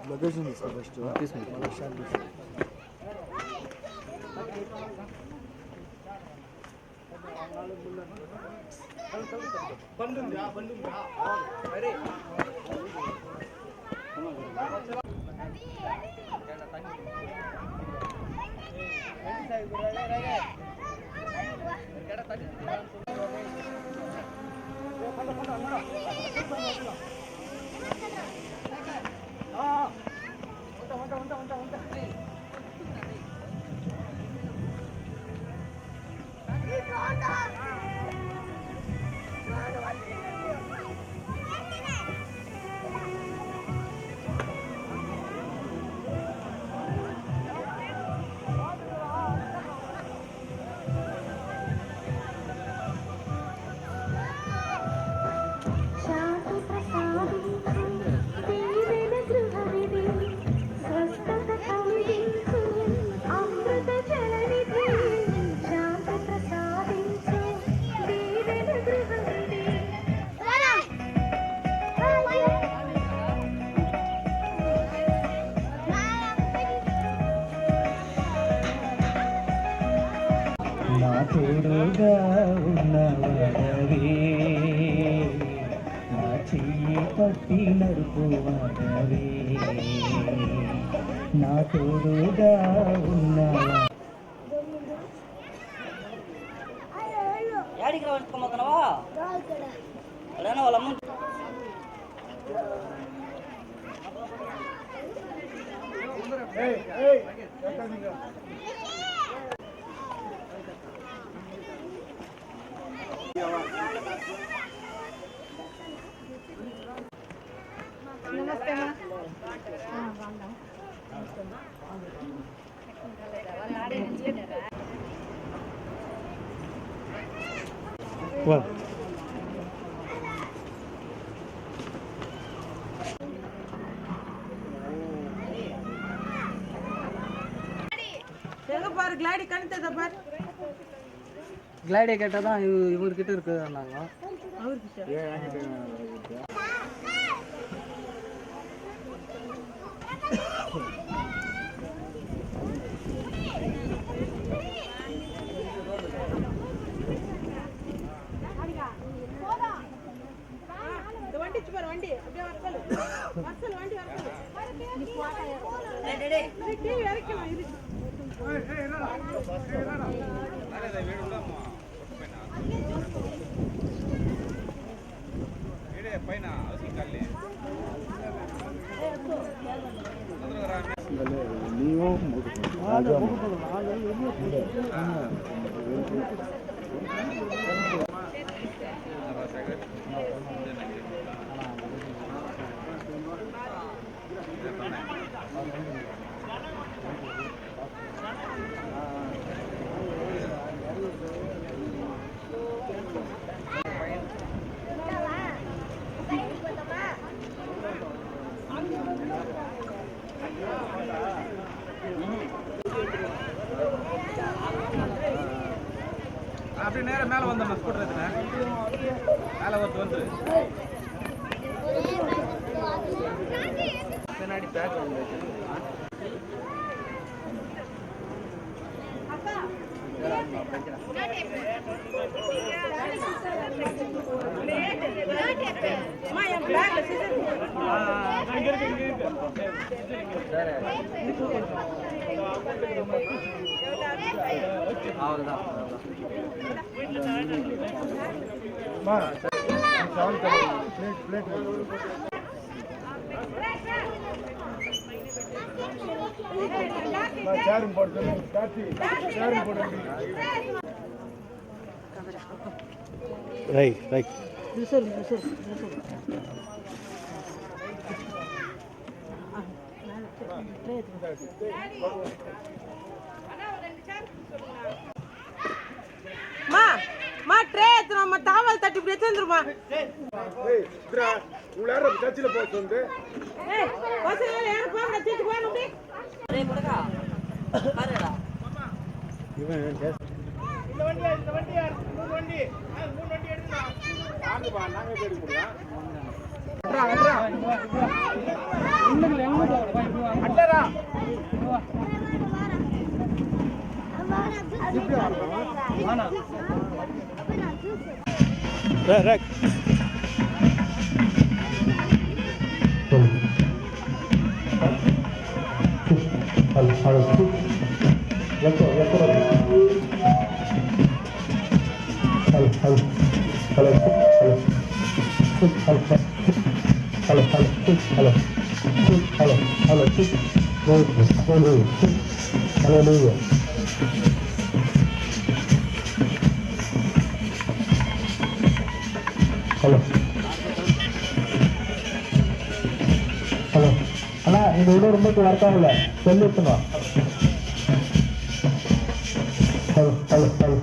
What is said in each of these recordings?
Location is the first one. This one. నా తోడుగా ఉన్నవాడవే నా చెయ్యి పట్టి నడుపువాడవే నా తోడుగా ఉన్నవా యాడికి రావచ్చుకోమోతున్నావా అడనా వాళ్ళ అమ్మ नमस्ते Well. பாரு கிளாடி கணித்தத பாரு கிளைடே கேட்டா தான் இவர்கிட்ட இருக்குன்னாங்க அவர்கிட்ட வண்டி சும்மா வண்டி அப்படியே வரசல் வரசல் வண்டி வரசல் நீ போடா டேய் டேய் டேய் இறக்கலாம் இரு அப்படியே நேரா மேல வந்தோம் ஸ்கூட்டர் எடுத்துனே மேல வந்து பின்னாடி பேக் வந்து அப்பா அம்மா என் பேக்ல சிசர் அவ்வளோதான் சேரும் போட்டு சேரும் போட்டு ரைட் ரைட் மா ட்ரே ஏத்துறோம் தாவல் தட்டி இப்படி எடுத்துருமா உள்ள சர்ச்சில் போக சொல்லு ஏய் பசங்க யாரும் போங்க தீட்டு போணும் அப்படி டேய் முடக்கா பாருடா இவன் இந்த வண்டி யார் மூணு வண்டி எடுத்துடா வாங்கப்பா நாங்க போய் எடுக்க முடியும் அட்லரா رك Hallelujah. Halo. Halo. Anak, ini udah rumah keluarga lah. Selalu semua. Halo, halo, halo.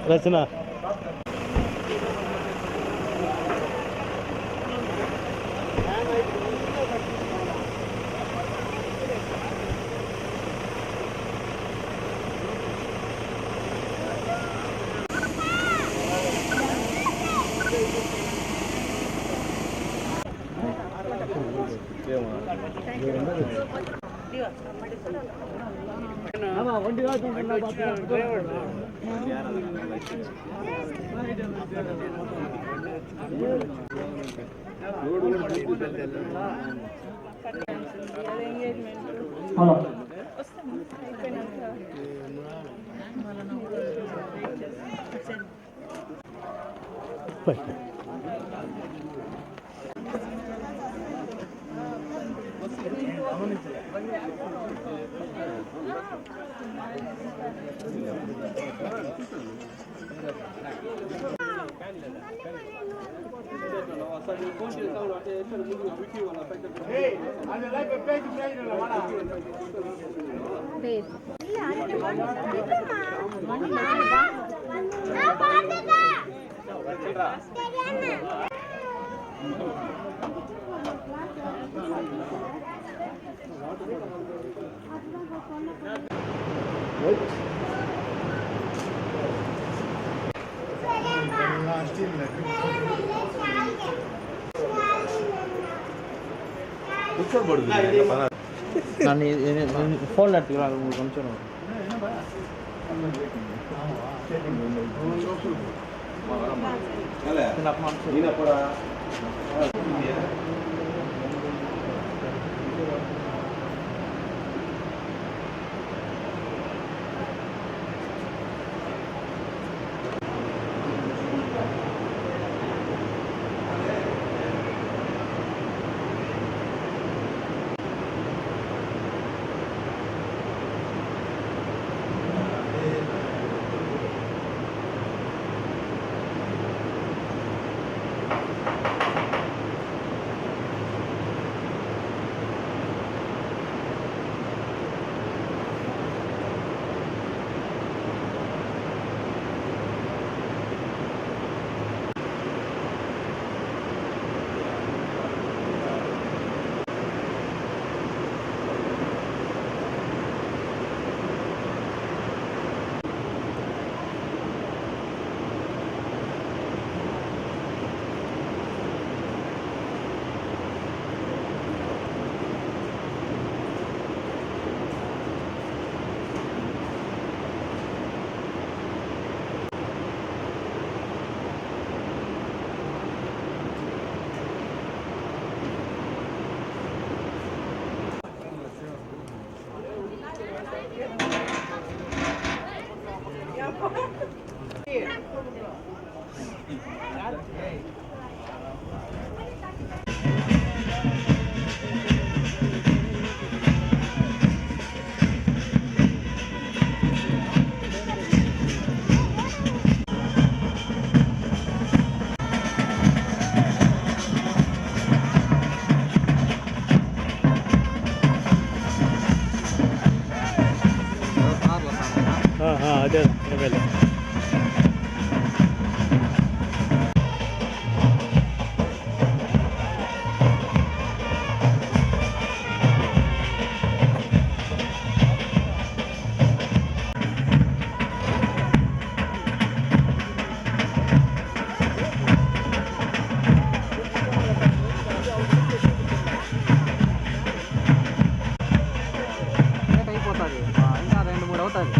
Rachna. நான் ஃபோனில் எடுத்துக்கிறேன் அது உங்களுக்கு அனுப்பிச்சிடுவேன் అదే ఇరవైలో అయిపోతుంది ఇంకా 2-3 అవుతుంది.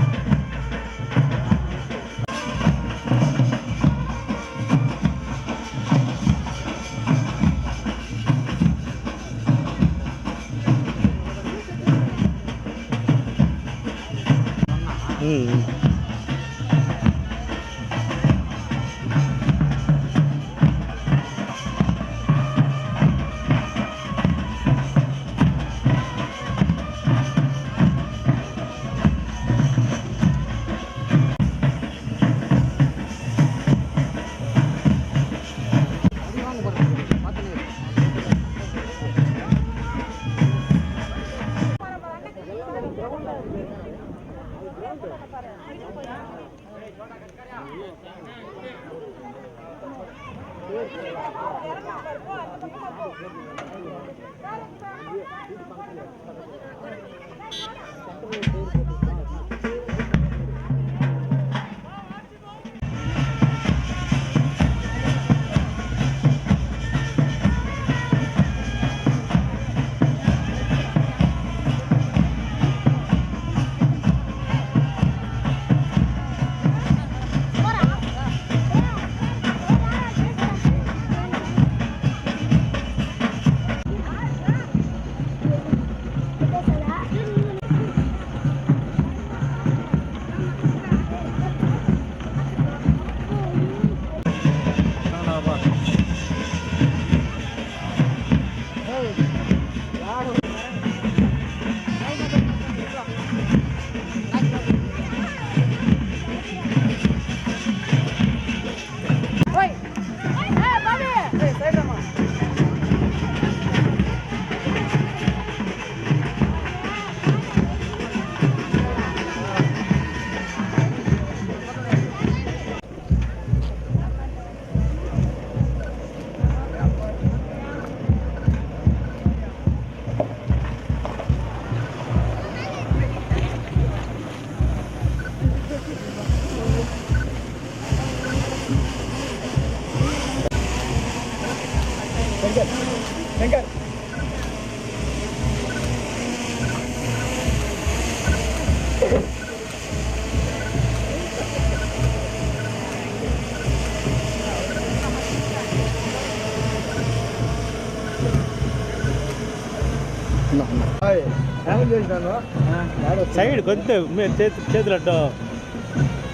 సైడ్ కొద్ది మీరు చేతులు అడ్డు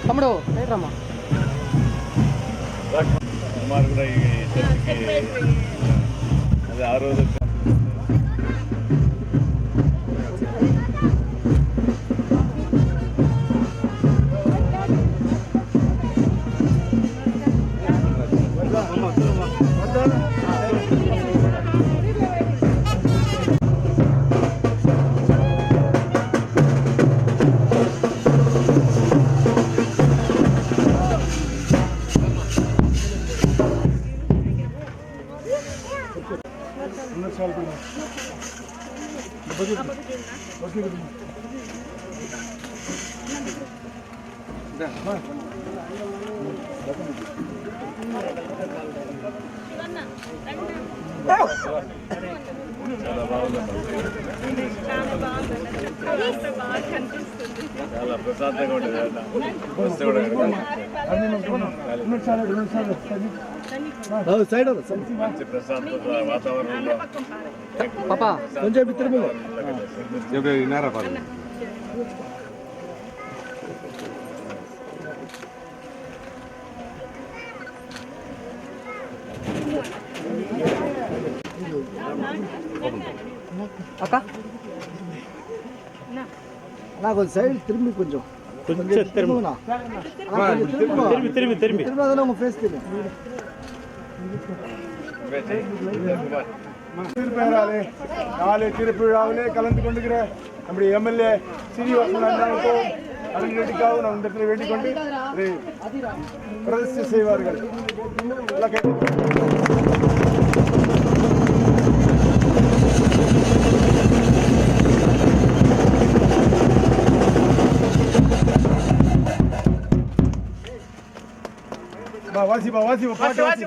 తమ్ముడు సైడ్ రమ్మా అది ఆ రోజు చాలా ప్రశాంతంగా ఉంటుంది మంచి ప్రశాంతత వాతావరణంలో కొంచెం విన్నారా அக்கா நான் கொஞ்சம் சைடு திரும்பி கொஞ்சம் கொஞ்சம் திரும்ப திரும்பி திரும்ப உங்க ஃபேஸ் தெரியும். திருப்பேராலே நாளை திருப்பிழாவிலே கலந்து கொண்டுகிற நம்முடைய எம்எல்ஏ சீனிவாசன் அண்ணாவுக்கும் அருண் ரெட்டிக்காகவும் நாம் இந்த இடத்துல வேண்டிக் கொண்டு இதை பிரதிஷ்டை செய்வார்கள். எல்லாம் வாசிப்பா பாட்டு வாசி.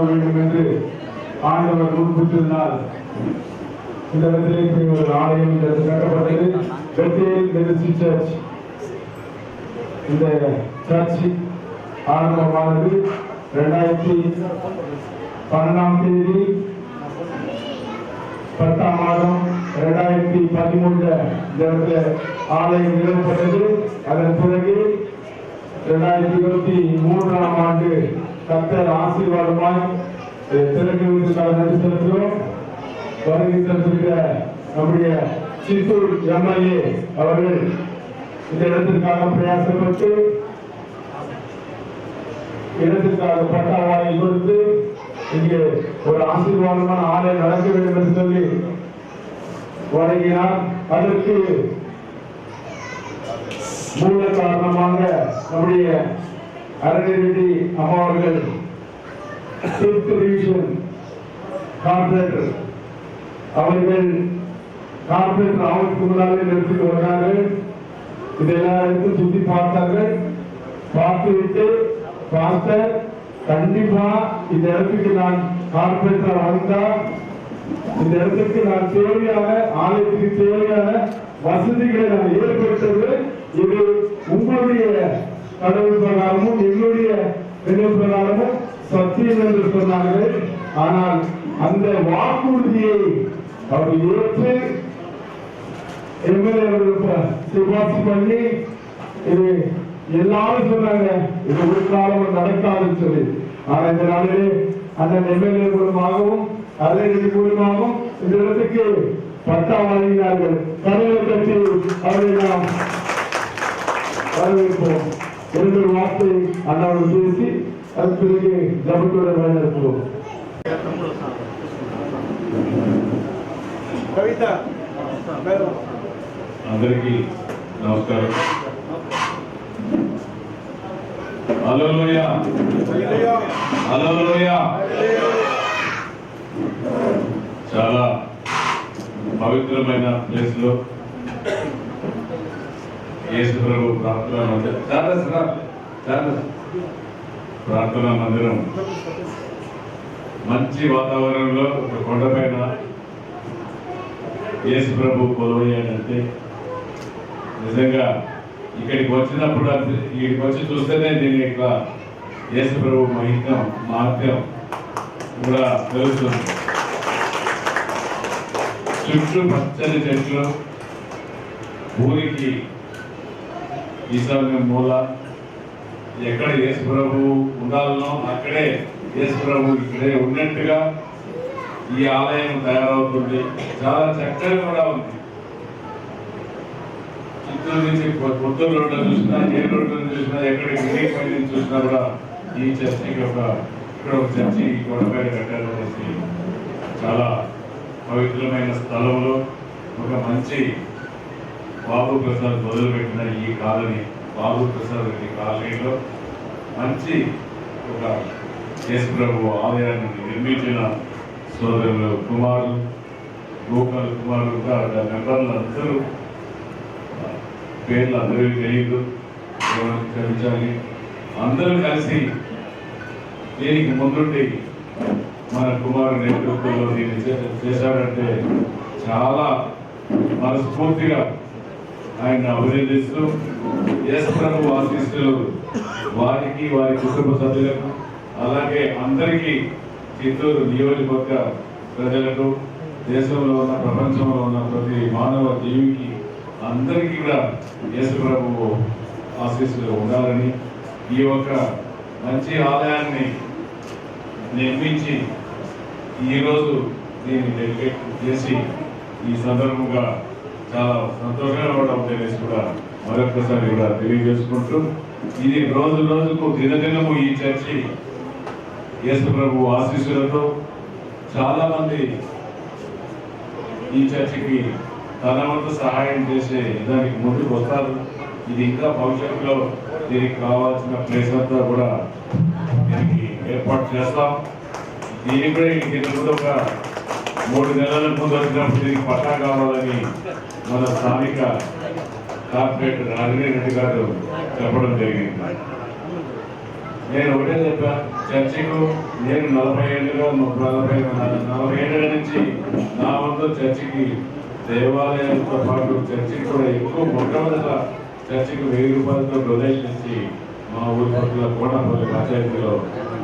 வேண்டும் என்று ஆண்டவர் முன்கூட்டினால் இந்த இடத்திலே ஒரு ஆலயம் கட்டப்பட்டது. Bethel Methodist church. இந்த சர்ச் ஆரம்பமானது 2012ஆம் தேதி 10ஆம் மாதம் 2013 இந்த இடத்துல ஆலயம் நிறுவப்பட்டது. அதன் பிறகு 2023ஆம் ஆண்டு கர்த்தர் ஆசீர்வாதமாய் திறந்து நன்றி செலுத்துகிறோம். வருகை தந்திருக்கிற நம்முடைய சித்தூர் எம்எல்ஏ அவர்கள் இந்த இடத்திற்காக பிரயாசப்பட்டு இடத்திற்காக பட்டா வாங்கி கொடுத்து இங்கே ஒரு ஆசீர்வாதமான ஆலயம் நடக்க வேண்டும் என்று சொல்லி வழங்கினார். அதற்கு மூல காரணமாக நம்முடைய அருணகிரி அம்மா அவர்கள் கார்பரேட்டர் அவர்கள் கார்பரேட்டர் ஆவதற்கு முன்னாலே நிறுத்திட்டு வந்தார்கள். இதெல்லாம் சுத்தி பார்த்தார்கள். பார்த்துவிட்டு பாஸ்டர் கண்டிப்பா இந்த இடத்துக்கு நான் கார்பரேட்டர் வந்தா இந்த இடத்துக்கு நான் தேவையான ஆலயத்துக்கு தேவையான வசதிகளை நான் ஏற்படுத்துவது இது உங்களுடைய கடவுள் பிரகாரமும் எங்களுடைய கடவுள் பிரகாரமும் சத்தியம் என்று சொன்னார்கள். ஆனால் அந்த வாக்குறுதியை அவர் ஏற்று எம்எல்ஏ சிபாசி பண்ணி இது எல்லாரும் சொன்னாங்க இது ஒரு காலம் நடக்காதுன்னு சொல்லி. ஆனால் இந்த நாளிலே அண்ணன் எம்எல்ஏ மூலமாகவும் அருணகிரி மூலமாகவும் இந்த இடத்துக்கு பட்டா வழங்கினார்கள். கடவுள் கட்சி அவரை நாம் வரவேற்போம். இரண்டு வார்த்தை அண்ணாவோடு பேசி அதற்கு பிறகு ஜபத்தோட வழிநடத்துவோம். கவிதா అందరికీ నమస్కారం. హల్లెలూయా హల్లెలూయా. చాలా పవిత్రమైన ప్లేస్ లో యేసు ప్రభు ప్రార్థనా మందిరం ప్రార్థనా మందిరం మంచి వాతావరణంలో ఒక కొండపైన యేసు ప్రభు కొలువయ్యాడంటే నిజంగా ఇక్కడికి వచ్చినప్పుడు ఇక్కడికి వచ్చి చూస్తేనే నేను ఇక్కడ యేసు ప్రభు మహత్యం కూడా తెలుస్తుంది. చుట్టూ పచ్చని చెట్లు, ఊరికి ఈశాన్య మూల, ఎక్కడ యేసు ప్రభు ఉండాలనో అక్కడే యేసు ప్రభు ఇక్కడే ఉన్నట్టుగా ఈ ఆలయం తయారవుతుంది. చాలా చక్కగా కూడా ఉంది. చిత్తూరు నుంచి పుత్తూరు రోడ్డు చూసినా, ఏ రోడ్డు చూసినా, ఎక్కడ గిరి పై నుంచి చూసినా కూడా ఈ చర్చికి ఇక్కడ ఒక చర్చి కొండపైన కట్టాలనేసి చాలా పవిత్రమైన స్థలంలో ఒక మంచి బాబు ప్రసాద్ మొదలుపెట్టిన ఈ కాలనీ, బాబు ప్రసాద్ రెడ్డి కాలనీలో మంచి ఒక యేసు ప్రభు ఆలయాన్ని నిర్మించిన సోదరులు కుమారులు, గోపాల్ కుమారులు మెంబర్లు అందరూ పేర్లు అందరికీ తెలియదు, క్షమించాలి. అందరూ కలిసి దీనికి ముందుండి మన కుమారు నేతృత్వంలో దీన్ని చేశాడంటే చాలా మనస్ఫూర్తిగా ఆయన అభినందిస్తూ యేసు ప్రభు ఆశీస్సులు వారికి, వారి కుటుంబ సభ్యులకు, అలాగే అందరికీ, చిత్తూరు నియోజకవర్గ ప్రజలకు, దేశంలో ఉన్న ప్రపంచంలో ఉన్న ప్రతి మానవ జీవికి అందరికీ కూడా యేసు ప్రభువు ఆశీస్సులు ఉండాలని, ఈ యొక్క మంచి ఆలయాన్ని నిర్మించి ఈరోజు దీన్ని డెడికేట్ చేసి ఈ సందర్భంగా చాలా సంతోషంగా కూడా తెలిసి కూడా మరొకసారి కూడా తెలియజేసుకుంటూ, ఇది రోజు రోజుకు దినదినము ఈ చర్చి యేసు ప్రభు ఆశీస్సులతో చాలా మంది ఈ చర్చికి తన వంతు సహాయం చేసే దానికి ముందుకు వస్తారు. ఇది ఇంకా భవిష్యత్తులో దీనికి కావాల్సిన ప్లేస్ అంతా కూడా దీనికి ఏర్పాటు చేస్తాం. దీనికి కూడా ఇంటి ముందు ఒక 3 నెలల ముందు వచ్చినప్పుడు దీనికి పట్టా కావాలని మన స్థానిక కార్పొరేటర్ రాజరెడ్డి గారు చెప్పడం జరిగింది. నేను ఒకటే చెప్పా, చర్చికు నేను 40 ఏళ్ళ నుంచి నా వంతు చర్చికి, దేవాలయాలతో పాటు చర్చికి కూడా ఎక్కువ మొట్టమొదట చర్చికి 1000 రూపాయలతో డొనేషన్ ఇచ్చి మా ఊరి పట్ల కోణపల్లి పంచాయతీలో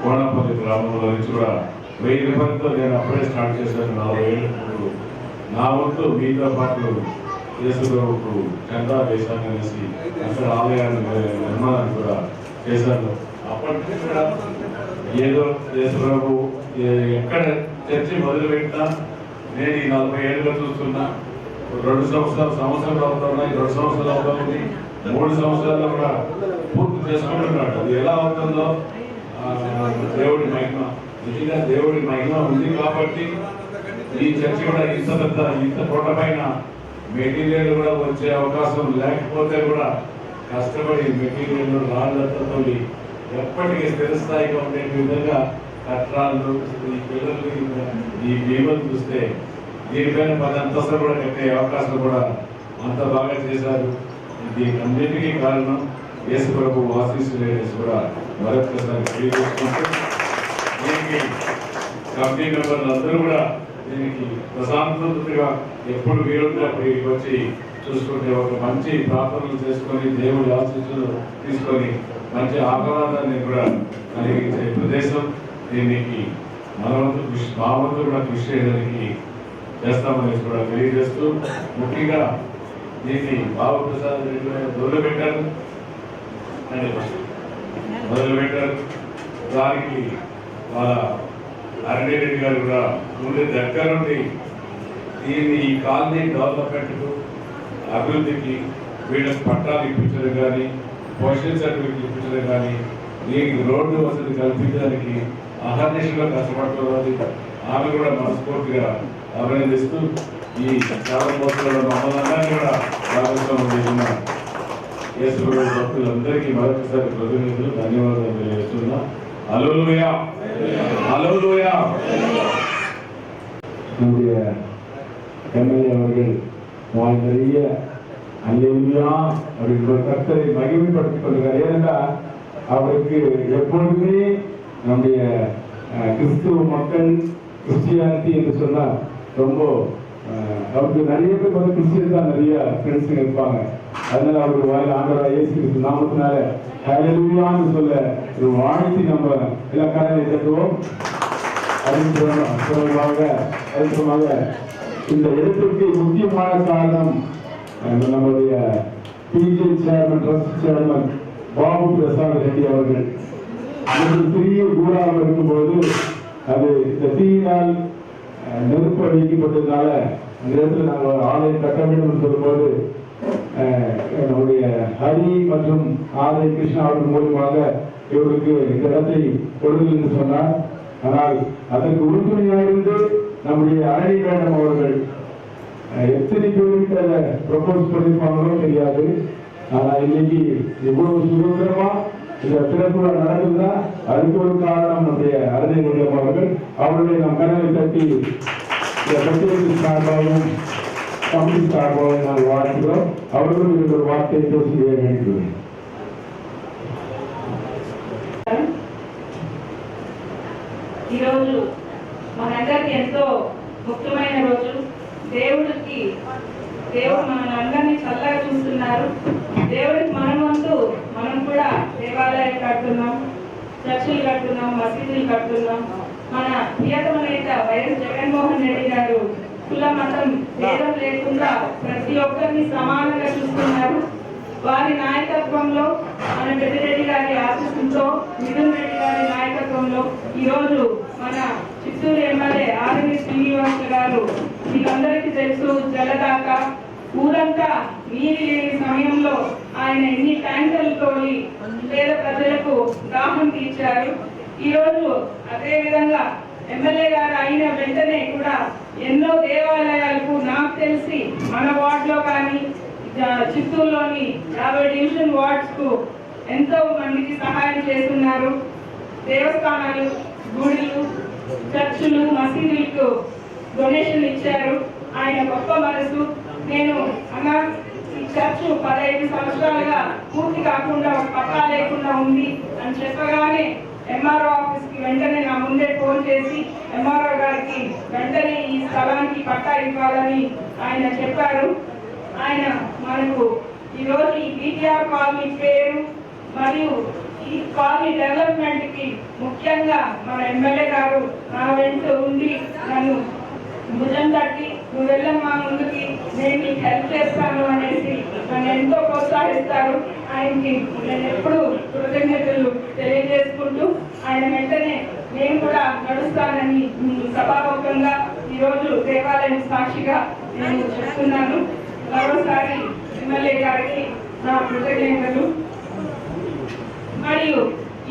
కోణపల్లి గ్రామంలో నుంచి కూడా 1000 రూపాయలతో నేను అప్పుడే స్టార్ట్ చేశాను. 40 ఏళ్ళ ముందు నా వంతు మీతో పాటు యేసుప్రభుకు చందా వేశాను అనేసి అక్కడ ఆలయాన్ని నిర్మాణాన్ని కూడా చేశాను. అప్పటి నుంచి కూడా ఏదో యేసుప్రభు ఎక్కడ చర్చి మొదలుపెట్టినా నేను ఈ 40 ఏళ్ళుగా చూస్తున్నా. 2 సంవత్సరాలు అవుతున్నాయి, 2 సంవత్సరాలు అవుతుంది, 3 సంవత్సరాల్లో కూడా పూర్తి చేసుకుంటున్నాడు. అది ఎలా అవుతుందో దేవుడి మహిమ, నిజంగా దేవుడి మహిమ ఉంది కాబట్టి ఈ చర్చి కూడా ఇంత కోట పైన మెటీరియల్ కూడా వచ్చే అవకాశం లేకపోతే కూడా కష్టపడి మెటీరియల్ రాళ్ళతో ఎప్పటికీ స్థిరస్థాయిగా ఉండే విధంగా కట్టడాలు, ఈ పిల్లలు, ఈ బీమలు చూస్తే దీనిపైన 10 అంతస్తులు కూడా కట్టే అవకాశం కూడా అంత బాగా చేశారు. దీనికి అన్నిటికీ కారణం యేసు ప్రభు ఆశీస్సులు కూడా మరొకసారి తెలియజేసుకుంటూ, దీనికి కమిటీ మెంబర్లు అందరూ కూడా దీనికి ప్రశాంతంగా ఎప్పుడు వీలుంటే అప్పుడు వచ్చి చూసుకుంటే ఒక మంచి ప్రార్థనలు చేసుకొని దేవుడి ఆశీస్సులు తీసుకొని మంచి ఆహ్లాదాన్ని కూడా కలిగించే ప్రదేశం. దీనికి మా వంతు కూడా కృషి చేయడానికి చేస్తామని కూడా తెలియజేస్తూ, ముఖ్యంగా దీన్ని బాబు ప్రసాద్ రెడ్డి మొదలుపెట్టారు. దానికి వాళ్ళ అరణ్యరెడ్డి గారు కూడా ముందు దగ్గర నుండి దీన్ని ఈ కాలనీ డెవలప్మెంట్కు, అభివృద్ధికి వీళ్ళకి పట్టాలు ఇప్పించడం కానీ, పొజిషన్ సర్టిఫికెట్ ఇప్పించడం కానీ, దీనికి రోడ్డు వసతి కల్పించడానికి అహర్నిశగా కష్టపడుతున్నది. ఆమె కూడా మనస్ఫూర్తిగా అభినందిస్తూ, ఈ చాలా మోసాలలో మమ్మల్ని కూడా భాగస్వామ్యం చేసిన యేసు భక్తులందరికీ మరొకసారి ప్రతినిధులు ధన్యవాదాలు తెలియజేస్తున్నా. హల్లెలూయా, హల్లెలూయా. நம்முடைய எம்எல்ஏ அவர்கள் வாழ் நிறைய அல்லேலூயா அப்படின்ற கர்த்தரை மகிமைப்படுத்திக் கொள்கிறார். ஏனென்றால் அவருக்கு எப்பொழுதுமே நம்முடைய கிறிஸ்துவ மக்கள் கிறிஸ்டியானிட்டி என்று சொன்னால் ரொம்ப அவருக்கு நிறைய பேர் வந்து கிறிஸ்டியன் தான் நிறைய ஃப்ரெண்ட்ஸுங்க இருப்பாங்க. அதனால அவருக்கு வாயில் ஆண்டவராக இயேசு கிறிஸ்து நாமத்தினால ஹல்லேலூயான்னு சொல்ல ஒரு வாழ்த்தி நம்ம எல்லா காலையில தட்டுவோம். அதிகமாக இந்த இடத்திற்கு முக்கியமான காரணம் நம்முடைய PJ chairman trust chairman Babu Prasad Reddy அவர்கள் சிறிய கூடாமல் இருக்கும்போது அது இந்த தீயினால் நெருப்பு அழிக்கப்பட்டதுனால அந்த இடத்துல நாங்கள் ஆலயம் கட்ட வேண்டும் என்று சொல்லும்போது நம்முடைய ஹரி மற்றும் ஆலை கிருஷ்ணா அவர்கள் மூலமாக இவருக்கு இந்த இடத்தை கொடுங்கள் என்று சொன்னார். ஆனால் அதற்கு உறுதுணையாக இருந்து நம்முடைய அரணி மேடம் அவர்கள் எத்தனை பேருக்கு அதை ப்ரொபோஸ் பண்ணிருப்பாங்களோ தெரியாது. ஆனா இன்னைக்கு இவ்வளவு சுதந்திரமா இந்த திறப்புல நடக்குதுன்னா அதுக்கு ஒரு காரணம் நம்முடைய அரணி மேடம் அவர்கள். அவர்களை நாம் கனவை தட்டி பட்டியலின் சார்பாகவும் கமிட்டி சார்பாகவும் நாங்கள் வாழ்கிறோம். அவர்களும் இந்த ஒரு வார்த்தையை பேசி வேண்டியது. ఈరోజు మనందరికి ఎంతో ముఖ్యమైన రోజు. దేవుడు మనల్ని అందరినీ చల్లగా చూస్తున్నారు. దేవుడికి మనం వంతు మనం కూడా దేవాలయాలు కడుతున్నాం, చర్చిలు కడుతున్నాం, మసీదులు కడుతున్నాం. మన ప్రియతమ నేత వైఎస్ జగన్మోహన్ రెడ్డి గారు కుల మతం భేదం లేకుండా ప్రతి ఒక్కరిని సమానంగా చూస్తున్నారు. వారి నాయకత్వంలో మన పెద్దిరెడ్డి గారి ఆశీస్సుతో మిథున్ రెడ్డి గారి నాయకత్వంలో ఈరోజు మన చిత్తూరు ఎమ్మెల్యే ఆర్ఎన్ శ్రీనివాస్ గారు, మీకందరికీ తెలుసు, జలదాకా ఊరంతా నీరు లేని సమయంలో ఆయన ఎన్ని ట్యాంకర్లు తోలి పేద ప్రజలకు దాహం తీర్చారు. ఈరోజు అదే విధంగా ఎమ్మెల్యే గారు అయిన వెంటనే కూడా ఎన్నో దేవాలయాలకు నాకు తెలిసి మన వార్డులో కానీ చిత్తూరులోని 50 డివిజన్ వార్డ్స్ కు ఎంతో మందికి సహాయం చేస్తున్నారు. దేవస్థానాలు, గుడులు, చర్చిలు, మసీదులకు డొనేషన్ ఇచ్చారు. ఆయన గొప్ప మనసు. నేను అన్నా ఈ చర్చ్ 15 సంవత్సరాలుగా పూర్తి కాకుండా ఒక పట్టా లేకుండా ఉంది అని చెప్పగానే ఎంఆర్ఓ ఆఫీస్ కి వెంటనే నా ముందే ఫోన్ చేసి ఎంఆర్ఓ గారికి వెంటనే ఈ స్థలానికి పట్టా ఇవ్వాలని ఆయన చెప్పారు. ఆయన మనకు ఈరోజు ఈ బీటీఆర్ కాలనీ పేరు మరియు ఈ కాలనీ డెవలప్మెంట్ కి ముఖ్యంగా మన ఎమ్మెల్యే గారు నా వెంట ఉండి నన్ను భుజం తట్టి నువ్వు వెళ్ళమ్మా ముందుకి, నేను నీకు హెల్ప్ చేస్తాను అనేసి నన్ను ఎంతో ప్రోత్సహిస్తారు. ఆయనకి నేను ఎప్పుడు కృతజ్ఞతలు తెలియజేసుకుంటూ ఆయన వెంటనే నేను కూడా నడుస్తానని సభాముఖంగా ఈరోజు దేవాలయం సాక్షిగా నేను చెప్తున్నాను. మరోసారి ఎమ్మెల్యే గారికి నా కృతజ్ఞతలు. మరియు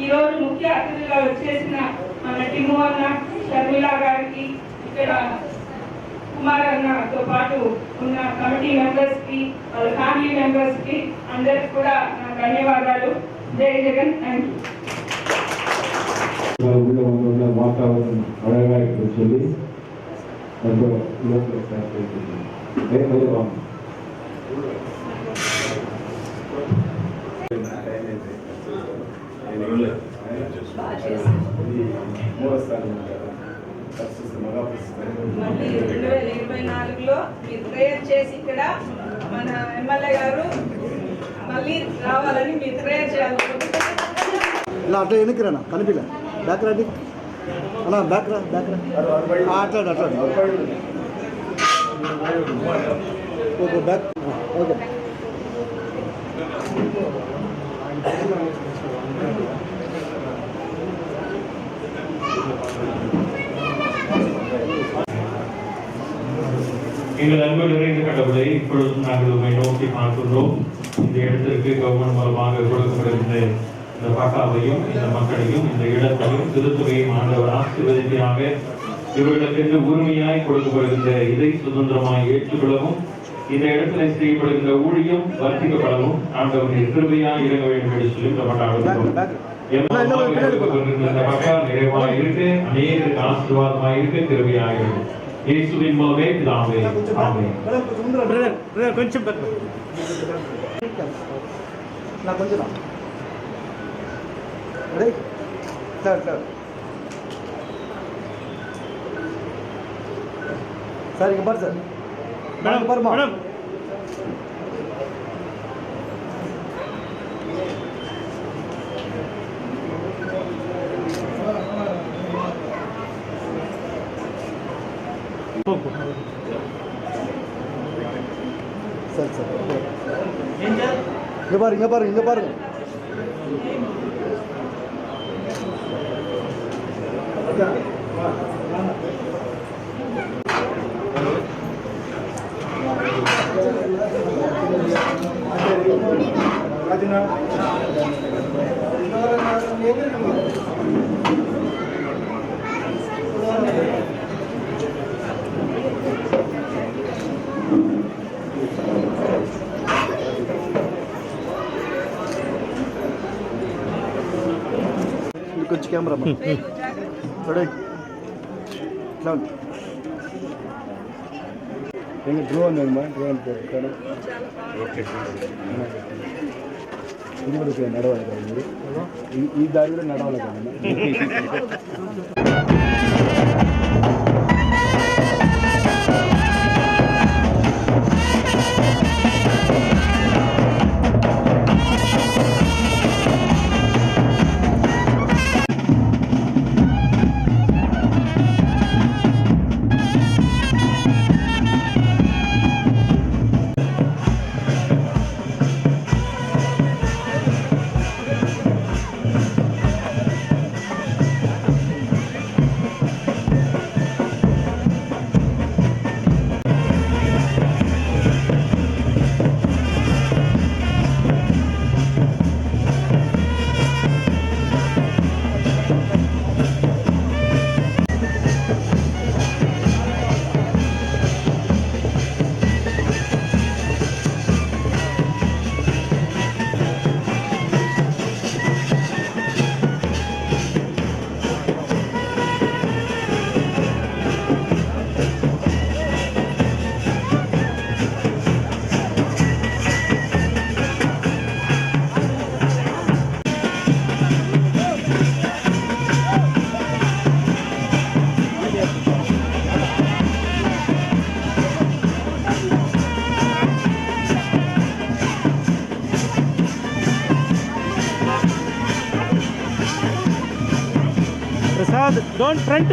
ఈరోజు ముఖ్య అతిథిగా వచ్చేసిన మన టిము అన్న, షర్మిల గారికి, ఇక్కడ కుమార్ అన్నతో పాటు ఉన్న కమిటీ మెంబర్స్ కి, వాళ్ళ ఫ్యామిలీ మెంబర్స్ కి అందరికి కూడా నా ధన్యవాదాలు. జై జగన్. Thank you. వాతావరణం అழகா இருக்குன்னு சொல்லி మళ్ళీ 2024లో మీరు ప్రేయర్ చేసి ఇక్కడ మన ఎమ్మెల్యే గారు మళ్ళీ రావాలని మీరు ప్రేయర్ చేయాలి. ఇలా అట్లా ఎన్నికరానా కనిపిలా బ్యాక్ రాడి అలా బ్యాక్ రా అట్లా ఓకే బ్యాక్ ఓకే. எங்கள் அன்பு நிறைந்த கடவுளை இப்பொழுது நாங்கள் உண்மை நோக்கி பார்க்கின்றோம். இந்த இடத்திற்கு கவர்மெண்ட் மூலமாக கொடுக்கப்படுகின்ற இந்த பட்டாவையும் இந்த மக்களையும் இந்த இடத்தையும் திருத்துறையும் ஆண்டவர் ஆசீர்வதிப்பாக. இவர்களுக்கு உரிமையாய் கொடுக்கப்படுகின்ற இதை சுதந்திரமாய் ஏற்றுக்கொள்ளவும், இந்த இடத்துல செய்யப்படுகின்ற ஊழியம் வர்த்திக்கப்படவும் ஆண்டவரின் கிருபையாய் இறங்க வேண்டும் என்று சொல்லி இந்த பட்டா நிறைவாக இருக்கு, அநேகருக்கு ஆசீர்வாதமாக இருக்க கிருபையாக இருக்கும். இயேசுவின் மூலமே பிதாவே ஆமென். பிரதர் கொஞ்சம் பக்கம். நான் கொஞ்சம் தான் ரெடி சார் சார் இங்கே பாரு சார் மேடம் பாருமா மேடம் சார் இங்கே பாருங்க కొంచెం కెమెరా చూడండి డ్రోన్ డ్రోన్ ఇది కూడా నడవాలి కదా మీరు ఈ దారి కూడా నడవాలి కదా Prasad, don't front.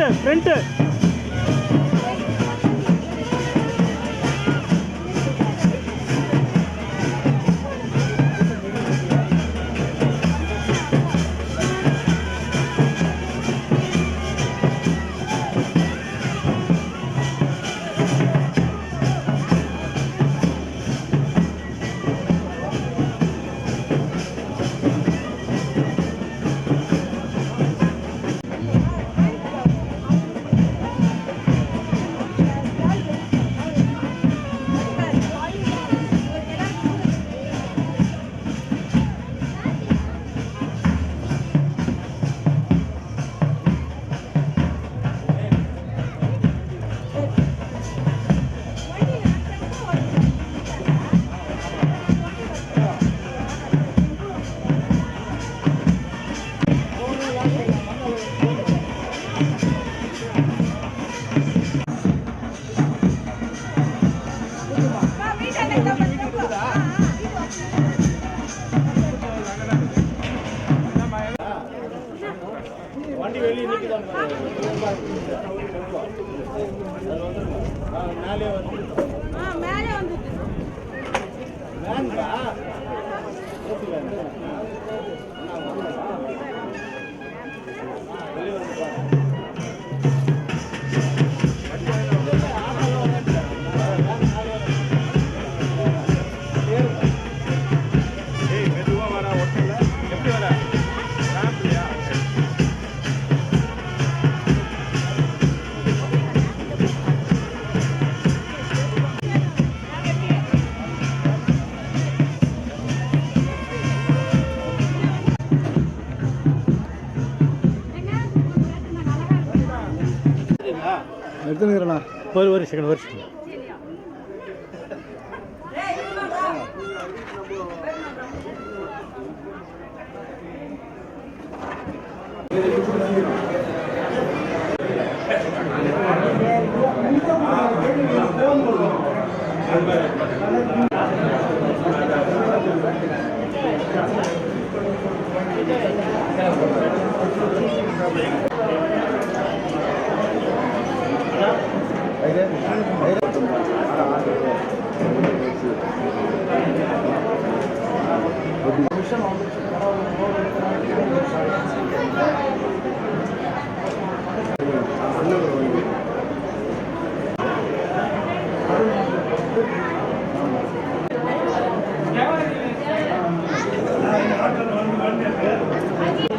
எடுத்துக்கிறேண்ணா ஒரு செகண்ட் ஒரு செகண்ட்.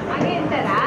ಹಾಗೆ ಇರ್ತಾರಾ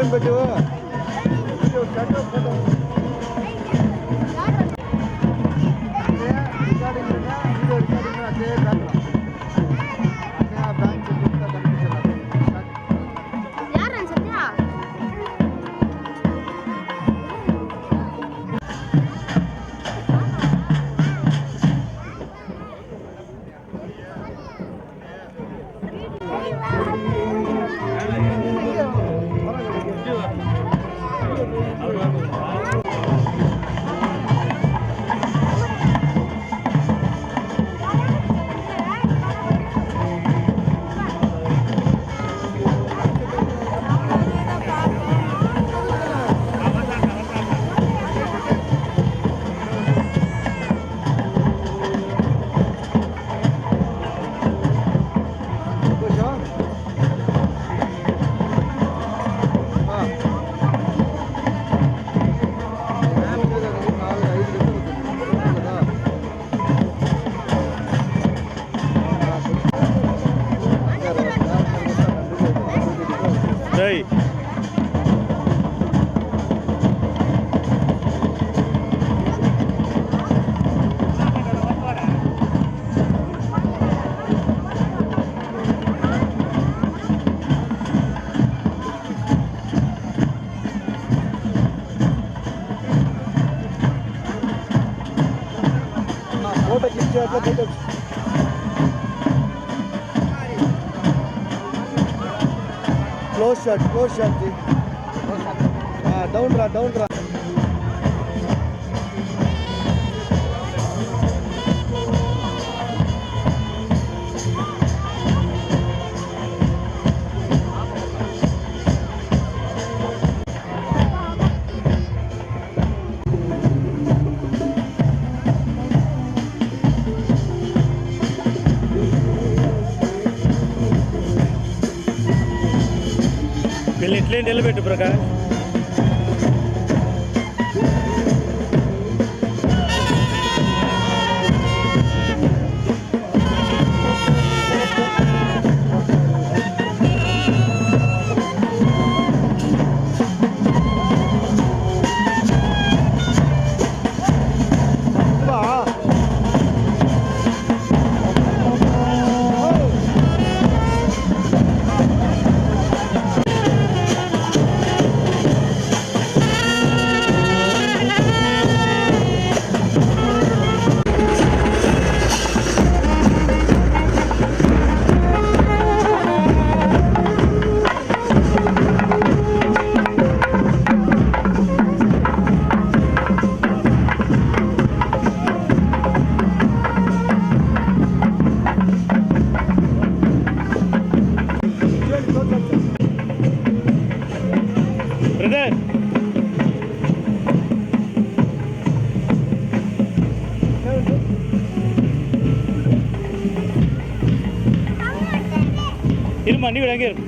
ఫ్రేమ్ పెట్టు ఫోటో யாரன் சத்யா டேய் ఫోటో క్లిక్ చేయట్లే ఫోటో క్లోజ్ షాట్ డౌన్ రా వీళ్ళు ఇట్లే నిలబెట్టు ప్రకాష్ బ్రదర్ இருமா நீ விட அங்கே இரு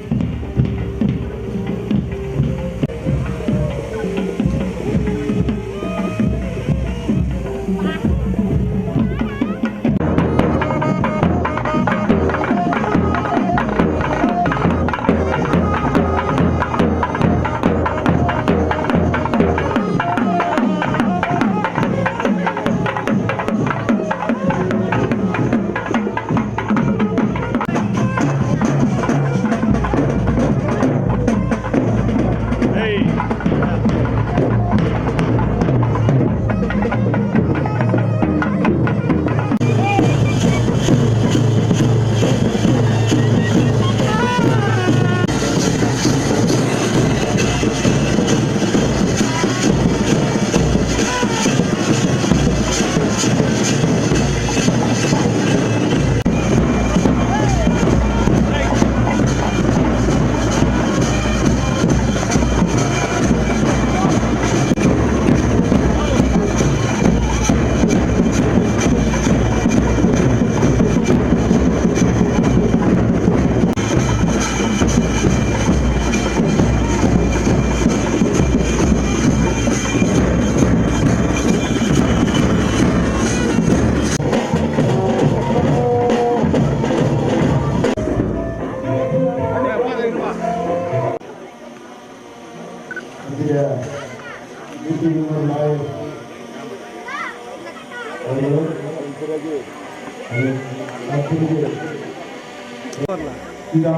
இதா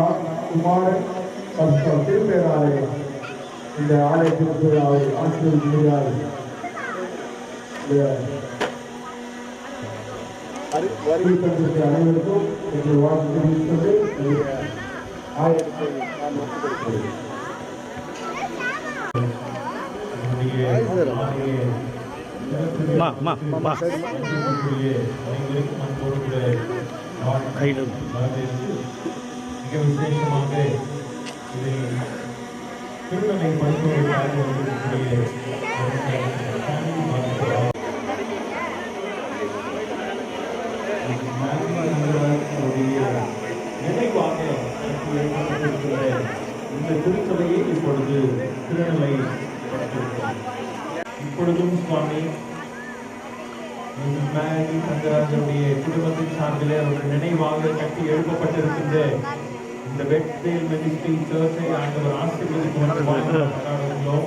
குமாரன் திருப்பேர் ஆலயம். இந்த ஆலயத்திற்கு அவர் ஆசிரியர் அனைவருக்கும் எங்கள் வாழ்த்து தெரிவித்தது ஆலயத்தை நான் ஒப்புக்கொள்கிறேன். மிக விசேஷமாக இதை திருநெல்லை பல்கலைக்கழக நினைவாக இந்த திருச்சபையை இப்பொழுது திருநெல்லை இப்பொழுதும் சுவாமி மேரி தங்கராஜனுடைய குடும்பத்தின் சார்பில் அவர்கள் நினைவாக கட்டி எழுப்பப்பட்டிருக்கின்ற இந்த பெட்வேல் மினிஸ்ட்ரி சர்ச்சை ஆண்டவர் ஆசீர்வதிக்கிறோம்.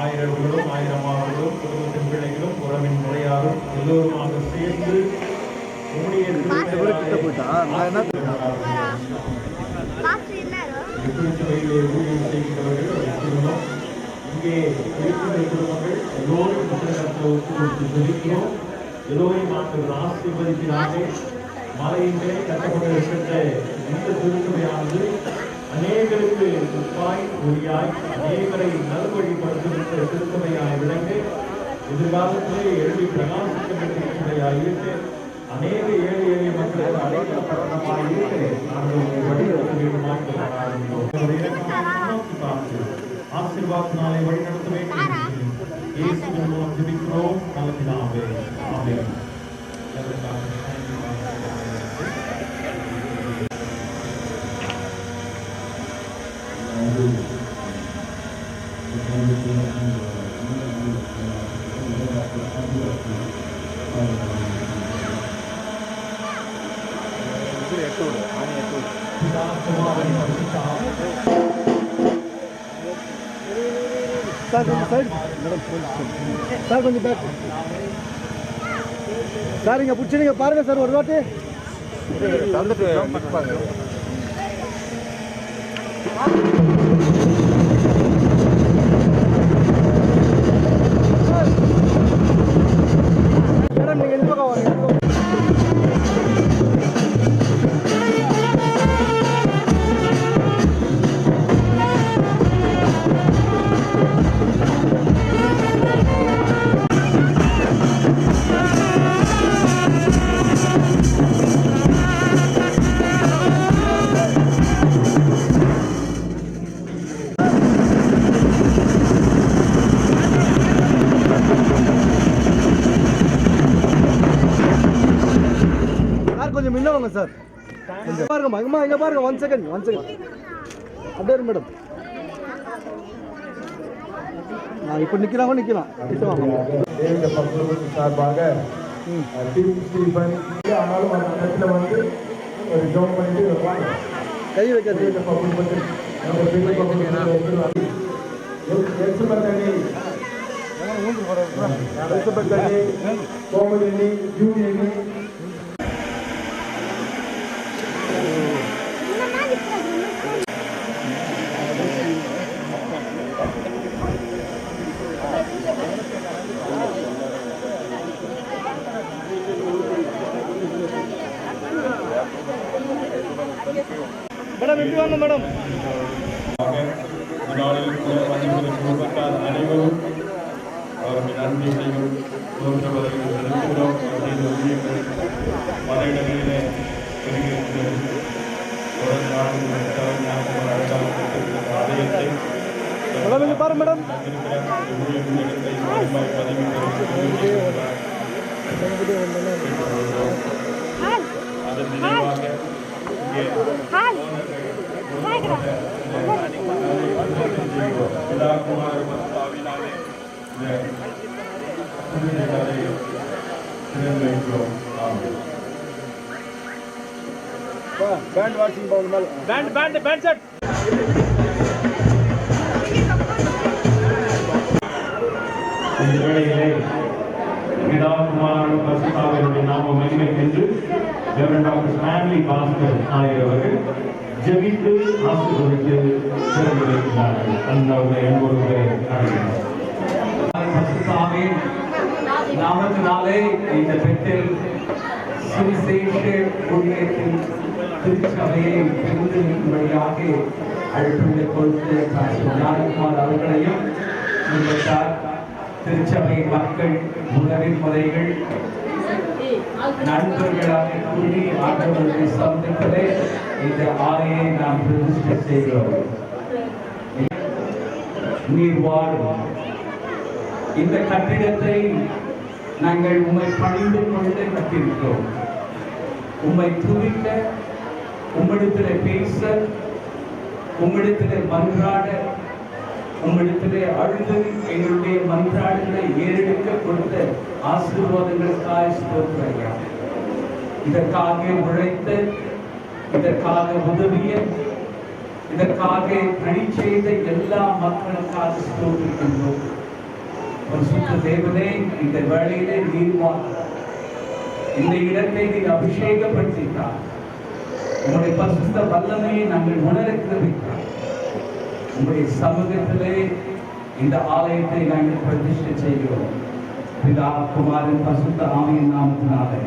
ஆயிரவர்களும் ஆயிரமாவர்களும் குடும்பத்தின் பிள்ளைகளும் உறவின் முறையாரும் எல்லோருமாக சேர்ந்து உங்களுடைய திருச்சபையிலே ஊழியம் செய்கிறவர்கள் இங்கே இருக்கிற குடும்பங்கள் எல்லோரும் ஜெபிக்கிறோம். எல்லோரையும் ஆண்டவர் ஆசீர்வதிக்கிறார்கள். மலையின் மேலே கட்டப்பட்டிருக்கின்ற இந்த திருச்சபையானது அநேகருக்கு உப்பாய் ஒளியாய் அநேகரை நல்வழிப்படுத்துகின்ற திருச்சபையாய் விளங்க எதிர்காலத்திலே எழுதி பிரகாசிக்கின்ற திருச்சபையாய் இருக்க அநேக ஏழை எளிய மக்களுக்கு அடைக்கப்பட்டமாய் இருக்க நாங்கள் வழிநடத்த வேண்டுமாய் ஆசீர்வாதத்தினாலே வழிநடத்த வேண்டும். இயேசுவின் மூலம் ஜெபிக்கிறோம் நல்ல பிதாவே. ஆமென். சார் கொஞ்சம் சைடு மேடம் சார் கொஞ்சம் பேக் சார் இங்கே பிடிச்சிருங்க பாருங்கள் சார் ஒரு வாட்டி தந்துட்டு மேடம் நீங்கள் எந்த பக்கம் வாங்க கொஞ்சம் முன்ன வாங்க சார். கொஞ்சம் பாருங்கம்மா இங்கே பாருங்க. ஒன் செகண்ட் அப்படியே மேடம். நான் இப்போ நிற்கிறாங்க நிற்கலாம் சார்பாக ஆனாலும் அந்த இடத்துல வந்து ஒரு ஜோம் பண்ணிட்டு வருவாங்க. கை வைக்கிறது மேடம் எப்படி வாங்க மேடம். அனைவரும் அவர்கள் நன்மைகளையும் தோன்றவர்கள் செலுத்துகிறோம். பல இடங்களிலே ஆலயத்தை பாரு மேடம். அதன் நினைவாக பேண்ட் வாட்சிங் பவுல் மேல பேண்ட் செட். இந்த வேளையிலே குமாரன் பரிசுத்தாவியருடைய நாம மகிமைக்கென்று reverend doctor Stanley Bhaskar Nair அவர்கள் ஜெபித்து ஆசீர்வதித்து திறந்து வைக்கிறார்கள். அந்த என்பவர்களை பரிசுத்தாவின் நாமத்தினாலே இந்த பெற்றில் சுவிசேஷ ஊழியத்தின் திருச்சபையை பிரிந்து நிற்கும்படியாக அழைப்புகளை கொடுத்து ஞானகுமார் அவர்களையும் குடும்பத்தார், திருச்சபை மக்கள், முகவின் முறைகள், நண்பர்களாக கூடி ஆண்டவர்களை சந்திப்பதே இந்த ஆலையை நாம் பிரதிஷ்டை செய்கிறோம். நீர் வாழும் இந்த கட்டிடத்தை நாங்கள் உம்மை பணிந்து கொண்டு கட்டியிருக்கிறோம். உம்மை துதிக்க, உம்மிடத்திலே பேச, உம்மிடத்திலே மன்றாட, உம்மிடத்திலே அழுது எங்களுடைய மன்றாடுகளை ஏறெடுக்க கொடுத்த ஆசீர்வாதங்களுக்காக ஸ்தோத்திரம். இதற்காக உழைத்த, இதற்காக உதவிய, இதற்காக பணி செய்த எல்லா மக்களுக்காக ஸ்தோத்திரிக்கின்றோம். பரிசுத்த தேவனே, இந்த வேளையிலே நீர் இந்த இடத்தை நீர் அபிஷேகப்படுத்திட்டார். உங்களுடைய பரிசுத்த வல்லமையை நாங்கள் உணர்கிறார். உங்களுடைய சமூகத்திலே இந்த ஆலயத்தை நாங்கள் பிரதிஷ்டை செய்கிறோம். பிதா, குமாரன், பரிசுத்த ஆவியின் நாமத்தினாலே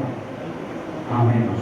ஆமென்.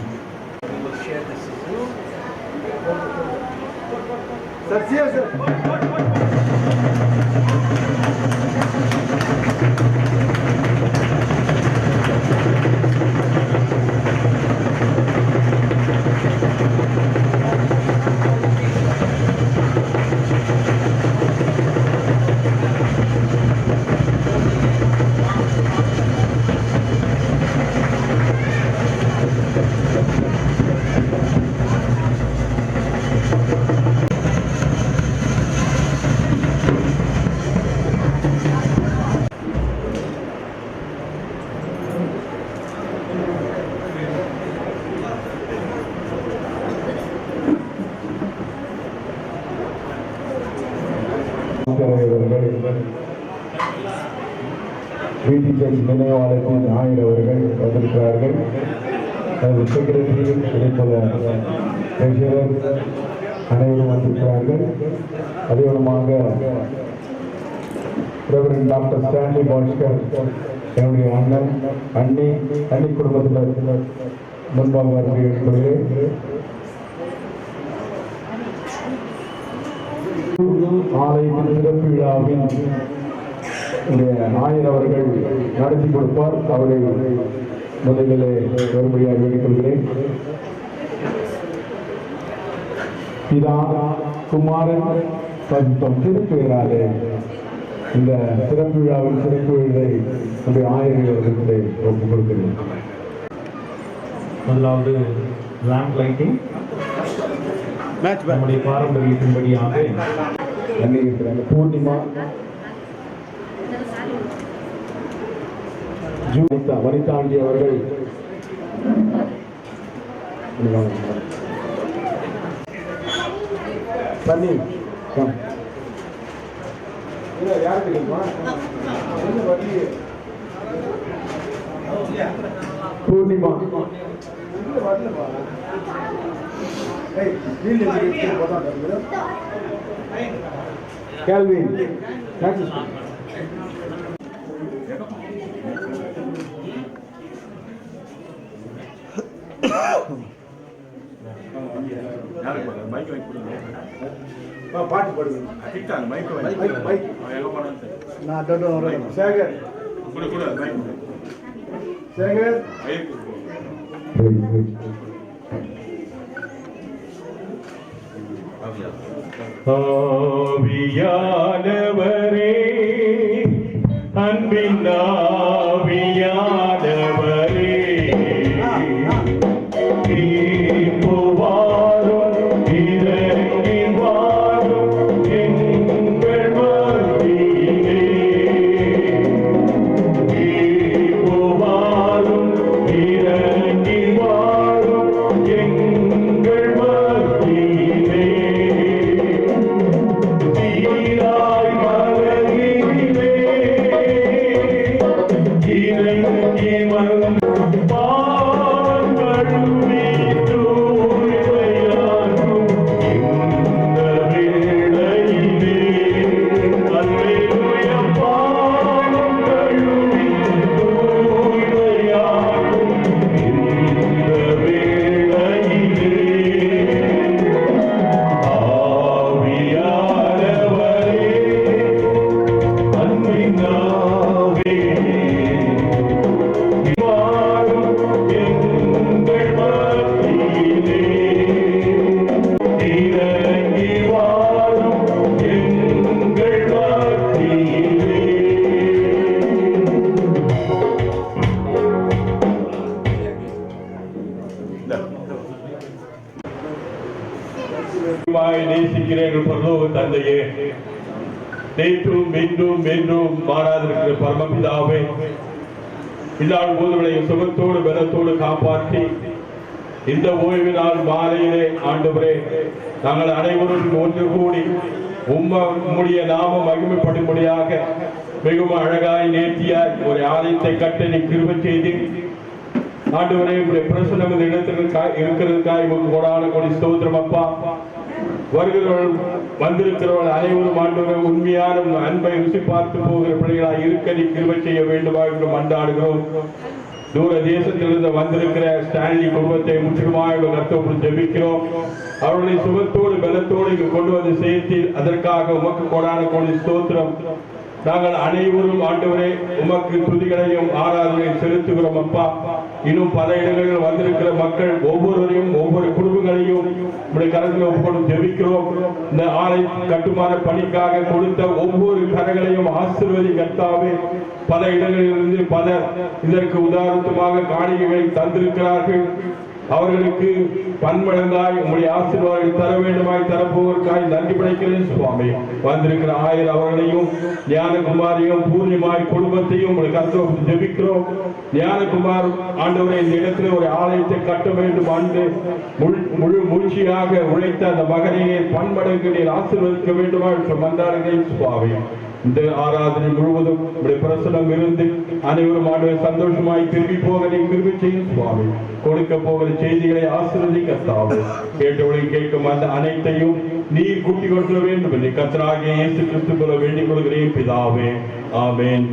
வீட்டில் நினைவாளர்கள் ஞாயிறு அவர்கள் வந்திருக்கிறார்கள். செக்ரட்டரி இடைப்பல ட்ரெஷரர் அனைவரும் வந்திருக்கிறார்கள். அதேவிதமாக ரெவரண்ட் டாக்டர் ஸ்டான்லி பாஸ்கர் என்னுடைய அண்ணன், அண்ணி குடும்பத்தில் முன்பாக வருகிறேன். ஆலயத்தின் சிறப்பு விழாவின் ஞாயிறு அவர்கள் நடத்தி கொடுப்பார். அவரை முதலிலே வரும்படியாக வேண்டிக்கொள்கிறேன். பிதா, குமாரன், பரிசுத்தம் திருப்பெயராலே இந்த சிறப்பு விழாவின் சிறப்பு விழை நம்முடைய ஆயிரம் அவர்களை ஒப்புக் கொடுக்கிறேன். முதலாவது லேம்ப் லைட்டிங். நம்முடைய பாரம்பரியத்தின்படியாக பூர்ணிமா, வனிதாண்டி அவர்கள் தண்ணி யார் தெரியுமா? பூர்ணிமா Calvin, பாட்டு பாடுங்க. சேகர் சேகர் ஆவியானவரே, அன்பின் ஆவியானவரே, இப்போ வாரும், இறங்கி வாரும் எங்கள் மத்தியிலே. இப்போ வாரும், இறங்கி வாரும் எங்கள் மத்தியிலே. தீராய் சிஸ்டர். நேசிக்கிறேன் பரலோக தந்தையே, நேற்றும் மீண்டும் மீண்டும் மாறாதிருக்கிற பரமபிதாவே, இல்லாத போதுகளையும் சுகத்தோடு பலத்தோடு காப்பாற்றி இந்த ஓய்வு நாள் மாலையிலே ஆண்டவரே நாங்கள் அனைவரும் ஒன்று கூடி உம்முடைய நாமம் மகிமைப்படும்படியாக மிகவும் அழகாய் நேர்த்தியாய் ஒரு ஆலயத்தை கட்ட நீ கிருபை செய்து ஆண்டவரே உங்களுடைய பிரசனம் இந்த இடத்தில் இருக்கிறதுக்காக உங்களுக்கு கோடான கோடி ஸ்தோத்திரம் அப்பா. வருகிறவர்கள் வந்திருக்கிறவர்கள் அனைவரும் ஆண்டவரை உண்மையான அன்பை ருசி பார்த்து போகிற பிள்ளைகளாக இருக்க நீ கிருபை செய்ய வேண்டுமா என்று மன்றாடுகிறோம். தூர தேசத்திலிருந்து வந்திருக்கிற ஸ்டான்லி குடும்பத்தை முற்றிலுமாக கர்த்தரோடு ஜெபிக்கிறோம். அவர்களை சுகத்தோடு பலத்தோடு இங்கு கொண்டு வந்து சேர்த்து அதற்காக உமக்கு கோடான கோடி ஸ்தோத்திரம். நாங்கள் அனைவரும் ஆண்டவரே உமக்கு துதிகளையும் ஆராதனையும் செலுத்துகிறோம் அப்பா. இன்னும் பல இடங்களில் வந்திருக்கிற மக்கள் ஒவ்வொருவரையும் ஒவ்வொரு குடும்பங்களையும் உடைய கரங்களை ஒவ்வொரு ஜெபிக்கிறோம். இந்த ஆலை கட்டுமான பணிக்காக கொடுத்த ஒவ்வொரு கரங்களையும் ஆசீர்வதி கர்த்தாவே. பல இடங்களிலிருந்து பலர் இதற்கு உதாரணமாக காணிக்கைகளை தந்திருக்கிறார்கள். அவர்களுக்கு பன்மடங்காய் உங்களுடைய ஆசீர்வாதங்களை தர வேண்டுமாய் தரப்போவதற்காய் நன்றி படைக்கிறேன் சுவாமி. வந்திருக்கிற ஆயர் அவர்களையும் ஞானகுமாரையும் பூர்ணிமாய் குடும்பத்தையும் உங்களுடைய கர்த்தரோடு ஜெபிக்கிறோம். ஞானகுமார் ஆண்டவரை இந்த இடத்துல ஒரு ஆலயத்தை கட்ட வேண்டும் ஆண்டு முழு மூழ்ச்சியாக உழைத்த அந்த மகனையே பன்மடங்கு நீர் ஆசீர்வதிக்க வேண்டுமாய் மன்றாடுகிறேன் சுவாமி. இந்த ஆராதனை முழுவதும் உடைய பிரசனம் இருந்து அனைவரும் ஆண்டவரை சந்தோஷமாய் திரும்பி போக நீ கிருபை செய்யும் சுவாமி. கொடுக்க போகிற செய்திகளை ஆசீர்வதி கர்த்தாவே. கேட்டவளை கேட்கும் அந்த அனைத்தையும் நீர் கூட்டி கொடுக்க வேண்டும் என்று கர்த்தராகிய இயேசு கிறிஸ்து போல வேண்டிக் கொள்கிறேன் பிதாவே. ஆமென்.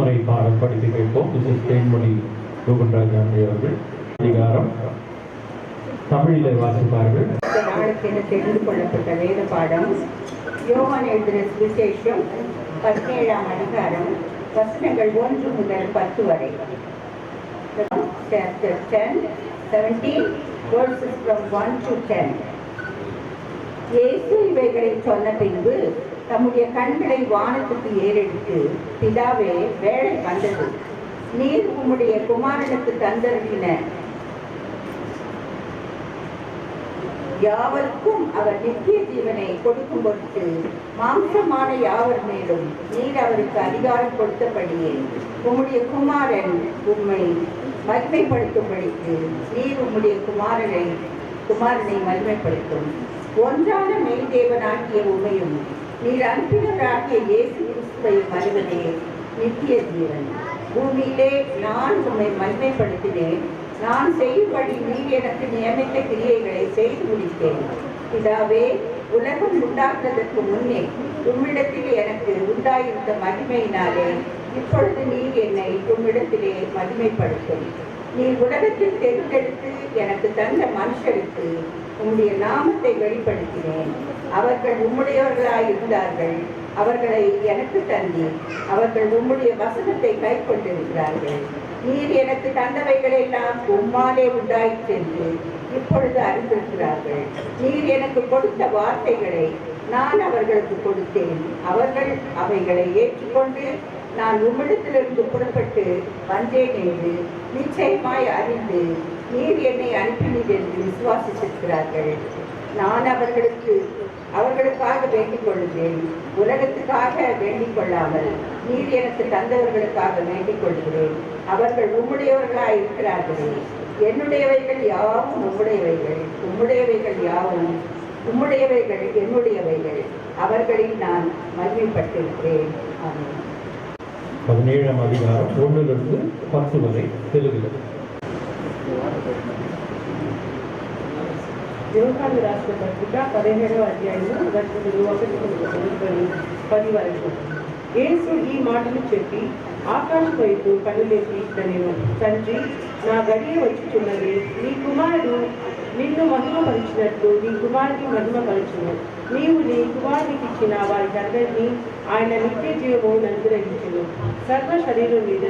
முறை பாடம் படித்து கேட்போம். தேன்மொழி ரூபன்ராஜ் அவர்கள் அதிகாரம் தமிழிலே வாசிப்பார்கள். தெரிந்து கொள்ளப்பட்ட வேத பாடம் யோவான் எழுதின சுவிசேஷம் 17ஆம் அதிகாரம் வசனங்கள் 1 முதல் 10 வரை. Chapter 10:17 verses from 1 to 10. இயேசு இவைகளை சொன்ன பின்பு தம்முடைய கண்களை வானத்துக்கு ஏறெடுத்து, பிதாவே, வேளை வந்தது. நீர் உம்முடைய குமாரனுக்கு தந்தருளின யாவருக்கும் அவர் நித்திய ஜீவனை கொடுக்கும் பொருட்டு மாம்சமான யாவர் மேலும் நீர் அவருக்கு அதிகாரம் கொடுத்தபடியே உம்முடைய குமாரன் உம்மை மகிமைப்படுத்தும்படிக்கு நீர் உம்முடைய குமாரனை மகிமைப்படுத்தும். ஒன்றான மெய்தேவனாகிய உம்மையும் நீர் அனுப்பினராகிய இயேசு கிறிஸ்துவையும் அறிவதே நித்திய ஜீவன். பூமியிலே நான் உம்மை மகிமைப்படுத்தினேன். நான் செய்யும்படி நீர் எனக்கு நியமித்த கிரியைகளை செய்து முடித்தேன். பிதாவே, உலகம் உண்டாக்குவதற்கு முன்னே உம்மிடத்திலே எனக்கு உண்டாயிருந்த மகிமையினாலே இப்பொழுது நீர் என்னை உம்மிடத்திலே மகிமைப்படுத்தும். நீர் உலகத்தில் தேர்ந்தெடுத்து எனக்கு தந்த மனுஷருக்கு உம்முடைய நாமத்தை வெளிப்படுத்தினேன். அவர்கள் உம்முடையவர்களாயிருந்தார்கள். அவர்களை எனக்கு தந்தி அவர்கள் உம்முடைய வசனத்தை கை கொண்டிருக்கிறார்கள். நீர் எனக்கு தந்தவைகளெல்லாம் உம்மாலே உண்டாயிற்றென்று இப்பொழுது அறிந்திருக்கிறார்கள். நீர் எனக்கு கொடுத்த வார்த்தைகளை நான் அவர்களுக்கு கொடுத்தேன். அவர்கள் அவைகளை ஏற்றுக்கொண்டு நான் உம்மிடத்திலிருந்து புறப்பட்டு வந்தேன் என்று நிச்சயமாய் அறிந்து நீர் என்னை அனுப்பினீர் என்று விசுவாசித்திருக்கிறார்கள். நான் அவர்களுக்காக வேண்டிக் கொள்கிறேன். உலகத்துக்காக வேண்டிக் கொள்ளாமல் நீர் எனக்கு தந்தவர்களுக்காக வேண்டிக் கொள்கிறேன். அவர்கள் உம்முடையவர்களாய் இருக்கிறார்களே. என்னுடையவைகள் யாவும் உம்முடையவைகள், உம்முடையவைகள் யாவும் உம்முடையவைகள் என்னுடையவைகள். அவர்களில் நான் மகிமைப்பட்டிருக்கிறேன். ஆமென். 17ஆம் அதிகாரம் 1 to 10 வரை தெலுங்குல. యోహాను రాసిన పత్రిక 17వ అధ్యాయము 1-10 వరకు. యేసు ఈ మాటలు చెప్పి ఆకాశం వైపు కన్నులెత్తి ఇట్లనెను, తండ్రి, నా గడియ వచ్చుచున్నది. నీ కుమారుడు నిన్ను మహిమపరిచినట్లు నీ కుమారుని మహిమపరచును. నీవు నీ కుమారునికి ఇచ్చిన వారికందరినీ ఆయన నిత్య జీవము అనుగ్రహించును. సర్వ శరీరం మీద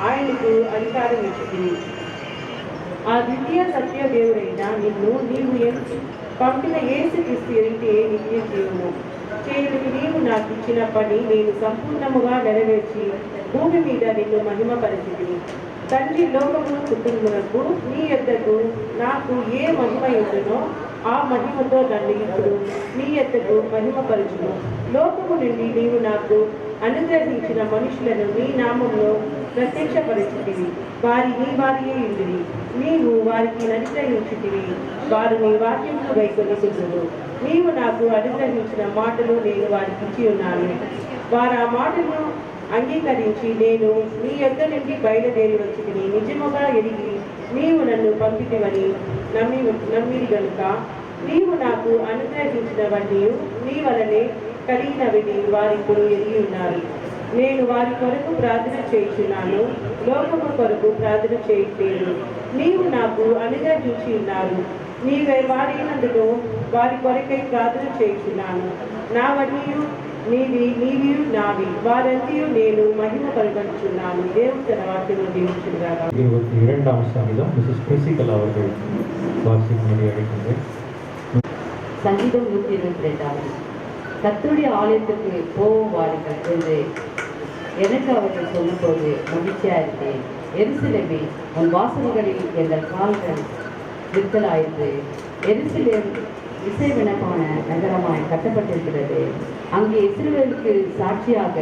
ఆయనకు అధికారం ఇచ్చింది. ఆ ద్వితీయ సత్య దేవుడైన నీవు పంపిన యేసు క్రీస్తు ఎరిగితే నిత్య జీవము చేయడానికి నీవు నాకు ఇచ్చిన పని నేను సంపూర్ణముగా నెరవేర్చి భూమి మీద నిన్ను మహిమపరిచితిని. తండ్రి లోకమును పుట్టినకు నీ యొద్దకు నాకు ఏ మహిమ ఉండునో ఆ మహిమతో నన్ను ఇప్పుడు నీ యొద్దకు మహిమపరచును. లోకము నుండి నీవు నాకు అనుగ్రహించిన మనుషులను నీ నామంలో ప్రత్యక్షపరిచితివి. వారి నీ వారియే ఉండిరి. నీవు వారికి అనుగ్రహించితివి. వారు నీ వాక్యమును గైకొనుచుందురు. నీవు నాకు అనుగ్రహించిన మాటలు నేను వారికి ఇచ్చి ఉన్నాను. వారు ఆ మాటను అంగీకరించి నేను నీ యొద్ద నుండి బయలుదేరి వచ్చితిని. నిజముగా ఎరిగి నీవు నన్ను పంపితివని నమ్మిరి గనుక నీవు నాకు అనుగ్రహించినవన్నీ నీ వలనే కలిగినవిని వారిప్పుడు ఎరిగి ఉన్నారు. నేను వారి కొరకు ప్రార్థన చేయుచున్నాను, లోకము కొరకు ప్రార్థన చేయట్లేదు. నీవు నాకు అనుగ్రహించి ఉన్నారు. నీవే వారైనందుకు వారి కొరకై ప్రార్థన చేయుచున్నాను. నావన్నీయు నీవి నావి, వారంతియు నేను మహిమ పరపరుచున్నాను. దేవుడు తన వాక్యము దీవించుగాక. 22ஆம் சங்கீதம் மிஸ்ஸஸ் பிரிசிகலா அவர்கள் வாசிக்கும்படி அழைக்கின்றேன். சங்கீதம் 122. கர்த்தருடைய ஆலயத்துக்கு போவோம் வாருங்கள் என்று எனக்கு அவர்கள் சொன்னபோது மகிழ்ச்சியா இருந்தேன். எருசலேமே, உன் வாசல்களில் எங்கள் கால்கள் நிற்கலாயிற்று. எருசலேம் இசைவினப்பான நகரமாய் கட்டப்பட்டிருக்கிறது. அங்கே இஸ்ரவேலுக்கு சாட்சியாக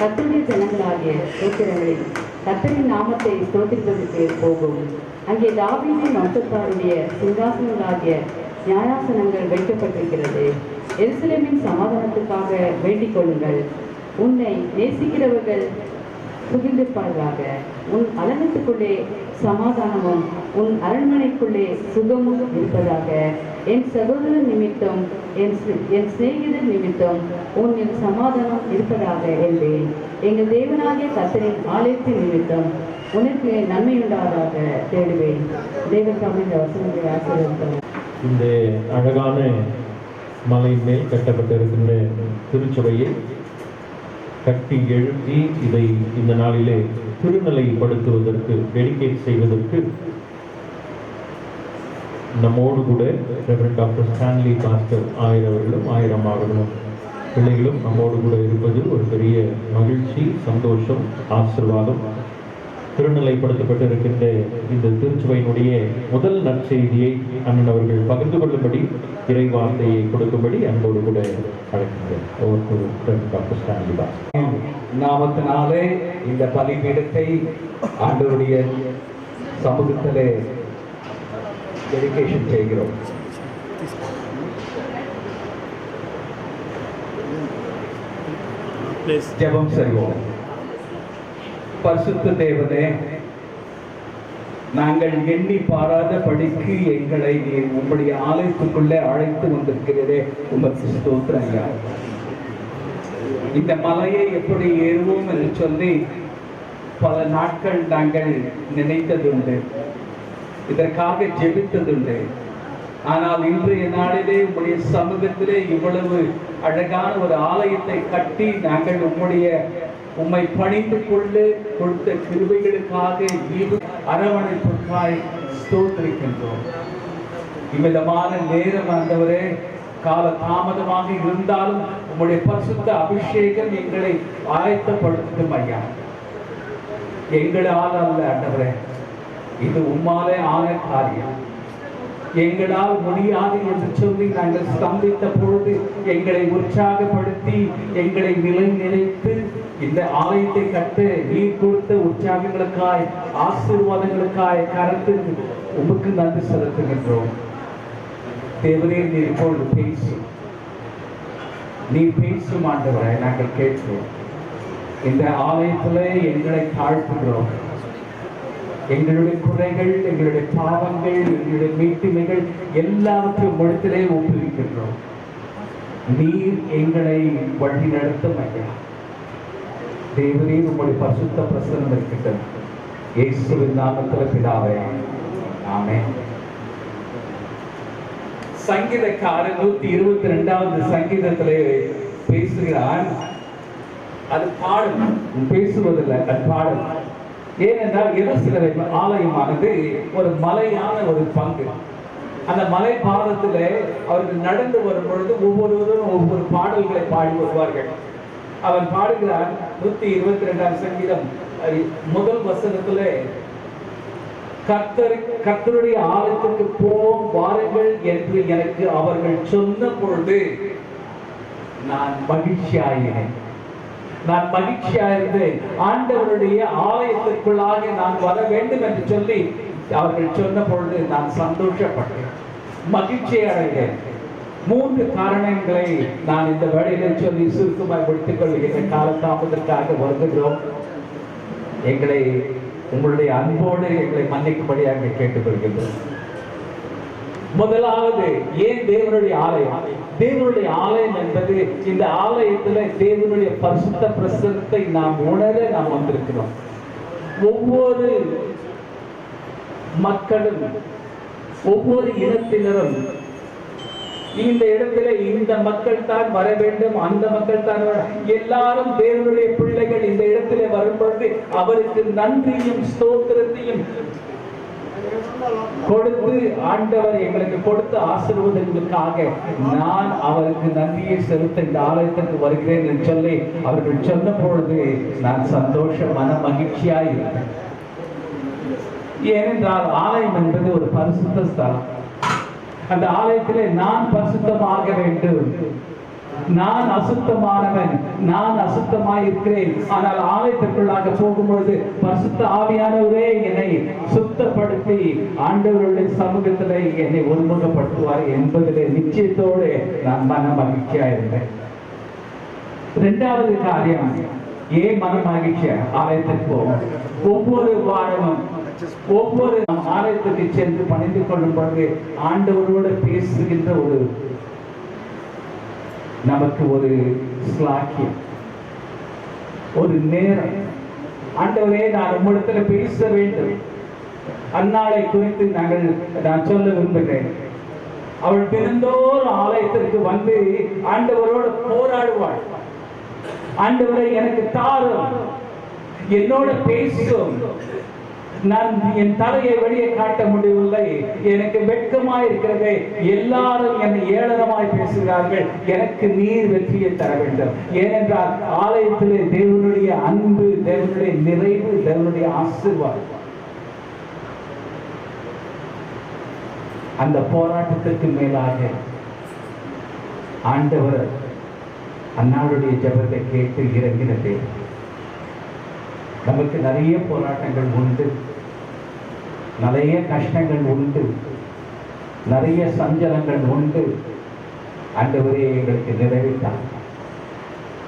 கர்த்தருடைய ஜனங்களாகிய ஸ்தோத்திரங்களில் கர்த்தரின் நாமத்தை ஸ்தோத்திரிப்பதற்கு போகும். அங்கே தாவீதின் வம்சத்தாருடைய சிங்காசனங்களாகிய நியாயாசனங்கள் வைக்கப்பட்டிருக்கிறது. எருசலேமின் சமாதானத்துக்காக வேண்டிக் கொள்ளுங்கள். உன்னை நேசிக்கிறவர்கள் சுகிந்திருப்பார்களாக. உன் அலங்கத்துக்குள்ளே சமாதானமும் உன் அரண்மனைக்குள்ளே சுகமும் இருப்பதாக. என் சகோதரன் நிமித்தம் என் சிநேகிதர் நிமித்தம் உன்னில் சமாதானம் இருப்பதாக என்றேன். எங்கள் தேவனாகிய கர்த்தரின் ஆலயத்தின் நிமித்தம் உனக்கு நன்மையுண்டாவதாக தேடுவேன். தேவன் இந்த வசனங்களை ஆசீர்வதிப்பார். இந்த அழகான மலையின் மேல் கட்டப்பட்டிருக்கின்ற திருச்சபையை கட்டி எழுப்பி இதை இந்த நாளிலே திருநிலைப்படுத்துவதற்கு டெடிகேட் செய்வதற்கு நம்மோடு கூட ரெவரண்ட் டாக்டர் ஸ்டான்லி பாஸ்டர் அவர்களும் 1000 ஆவர்களும் பிள்ளைகளும் நம்மோடு கூட இருப்பது ஒரு பெரிய மகிழ்ச்சி, சந்தோஷம், ஆசீர்வாதம். திருநிலைப்படுத்தப்பட்டிருக்கின்ற இந்த திருச்சபையினுடைய முதல் நற்செய்தியை அண்ணன் அவர்கள் பகிர்ந்து கொள்ளும்படி இறைவார்த்தையை கொடுக்கும்படி அன்போடு கூட அழைக்கின்றேன். டாக்டர் ஸ்டான்லி பாஸ்டர் நாமத்தினாலே இந்த பலிபீடத்தை ஆண்டவருடைய சமூகத்திலே டெடிகேஷன் செய்கிறோம். ஜெபம் செய்வோம். பரிசுத்த தேவனே, நாங்கள் எண்ணி பாராத படிக்கு எங்களை நீர் உம்முடைய ஆலயத்துக்குள்ளே அழைத்து வந்திருக்கிறதே, உமக்கு ஸ்தோத்திரம் ஐயா. இந்த மலையை எப்படி ஏறுவோம் என்று சொல்லி பல நாட்கள் நாங்கள் நினைத்ததுண்டு, இதற்காக ஜெபித்ததுண்டு. ஆனால் இன்றைய நாளிலே உம்முடைய சமூகத்திலே இவ்வளவு அழகான ஒரு ஆலயத்தை கட்டி நாங்கள் உம்மை பணிந்து கொண்டு கொடுத்த கிருபைகளுக்காக அரவணைப்புக்காய் ஸ்தோத்திரிக்கின்றோம். இவ்விதமான நேரம் ஆண்டவரே, கால தாமதமாக இருந்தாலும் உம்முடைய பரிசுத்த அபிஷேகம் எங்களை ஆயத்தப்படுத்தும் ஐயா. எங்களால் அல்ல ஆண்டவரே, இது உம்மாலே ஆன காரியம். எங்களால் முடியாது என்று சொல்லி நாங்கள் ஸ்தம்பித்த பொழுது எங்களை உற்சாகப்படுத்தி எங்களை நிலைத்து இந்த ஆலயத்தை கட்ட நீர் கொடுத்த உற்சாகங்களுக்காய் ஆசீர்வாதங்களுக்காய் கரத்துக்கு உமக்கு நன்றி செலுத்துகின்றோம். தேவரே, நீர் இப்பொழுது பேசும், நீர் பேசும் ஆண்டவரை நாங்கள் கேட்கிறோம். இந்த ஆலயத்திலே எங்களை தாழ்த்துகிறோம். எங்களுடைய குறைகள், எங்களுடைய பாவங்கள், எங்களுடைய மீட்மைகள் எல்லாவற்றையும் இடத்திலே ஒப்புவிக்கின்றோம். நீர் எங்களை வழி நடத்தும் ஐயா. தேவரே, உங்களுடைய பரிசுத்த பிரசன்னம் இருக்கின்றது. இயேசுவின் நாமத்தில் பிதாவே, ஆமென். சங்கீதக்காரன் 122வது சங்கீதத்திலே பேசுகிறான். அது பாடல், பேசுவதில்லை, அது பாடல். ஏனென்றால் எருசலேம் ஆலயமானது ஒரு மலையான ஒரு பங்கு. அந்த மலை பாதத்திலே அவர்கள் நடந்து வரும் பொழுது ஒவ்வொருவரும் ஒவ்வொரு பாடல்களை பாடி வருவார்கள். அவன் பாடுகிறான் 122ஆம் சங்கீதம் முதல் வசனத்திலே, கர்த்தருடைய ஆலயத்துக்கு போவோம் வாருங்கள் என்று எனக்கு அவர்கள் சொன்ன பொழுது நான் மகிழ்ச்சியாயிருந்தேன். ஆண்டவருடைய ஆலயத்திற்குள்ளாக நான் வர வேண்டும் என்று சொல்லி அவர்கள் சொன்ன பொழுது நான் சந்தோஷப்பட்டேன், மகிழ்ச்சி அடைந்தேன். 3 காரணங்களை நான் இந்த வேளையில் சொல்லி சுருக்கமாக முடித்துக் கொள்கிற காலதாமதற்காக வருகிறோம். எங்களை உங்களுடைய அன்போடு எங்களை மன்னிக்கும்படியாக கேட்டுக்கொள்கின்றோம். முதலாவது, ஏன் தேவனுடைய ஆலயம்? தேவனுடைய ஆலயம் என்பது, இந்த ஆலயத்துல தேவனுடைய பரிசுத்த பிரசன்னத்தை நாம் உணர நாம் வந்திருக்கிறோம். ஒவ்வொரு மக்களும், ஒவ்வொரு இனத்தினரும் இந்த இடத்துல இந்த மக்கள் தான் வர வேண்டும், அந்த மக்கள் தான் எல்லாரும் தேவனுடைய பிள்ளைகள் இந்த இடத்துல வரும்பொழுது அவருக்கு நன்றியும் ஸ்தோத்திரத்தையும் கொடுத்து, ஆண்டவர் எங்களுக்கு கொடுத்த ஆசீர்வாதங்களுக்காக நான் அவருக்கு நன்றியை செலுத்த இந்த ஆலயத்திற்கு வருகிறேன் என்று சொல்லி அவர்கள் சொன்ன பொழுது நான் மன மகிழ்ச்சியாய் இருந்தேன். ஏனென்றால் ஆலயம் என்பது ஒரு பரிசுத்த ஸ்தலம். அந்த ஆலயத்திலே நான் பரிசுத்தமாக வேண்டும். நான் அசுத்தமானவன், நான் அசுத்தமாய் இருக்கிறேன். ஆனால் ஆலயத்திற்குள்ளாக போகும்பொழுது பரிசுத்த ஆவியானவரே என்னை சுத்தப்படுத்தி ஆண்டவருடைய சமூகத்திலே என்னை ஒருமுகப்படுத்துவார் என்பதிலே நிச்சயத்தோடு நான் மன மகிழ்ச்சியா இருந்தேன். 2வது காரியம், ஏன் மன மகிழ்ச்சியா ஆலயத்திற்கு போவோம்? ஒவ்வொரு வாரமும் ஒவ்வொரு ஆலயத்துக்கு சென்று பணிந்து கொள்ளும் பொழுது ஆண்டவரோடு பேசுகின்ற நமக்கு ஒரு ஸ்லாக்கியம், ஒரு நேரம். ஆண்டவரே, நான் உம்மிடத்துல பேச வேண்டும். அந்நாளை குறித்து நான் சொல்ல விரும்புகிறேன். அவள் தினந்தோறும் ஆலயத்திற்கு வந்து ஆண்டவரோடு போராடுவாள். ஆண்டவரை எனக்கு தாரும், என்னோட பேசும். நான் என் தலையை வெளியே காட்ட முடியவில்லை, எனக்கு வெட்கமாய் இருக்கிறது, எல்லாரும் என்னை ஏளனமாய் பேசுகிறார்கள், எனக்கு நீர் வெற்றியை தர வேண்டும். ஏனென்றால் ஆலயத்திலே தேவனுடைய அன்பு, தேவனுடைய நிறைவு, தேவனுடைய ஆசீர்வாதம். அந்த போராட்டத்திற்கு மேலாக ஆண்டவர் அன்னாளுடைய ஜெபத்தை கேட்டு இறங்கினது. நமக்கு நிறைய போராட்டங்கள் உண்டு, நிறைய கஷ்டங்கள் உண்டு, நிறைய சஞ்சலங்கள் உண்டு. ஆண்டவரே எங்களுக்கு நிறைவேற்றார்.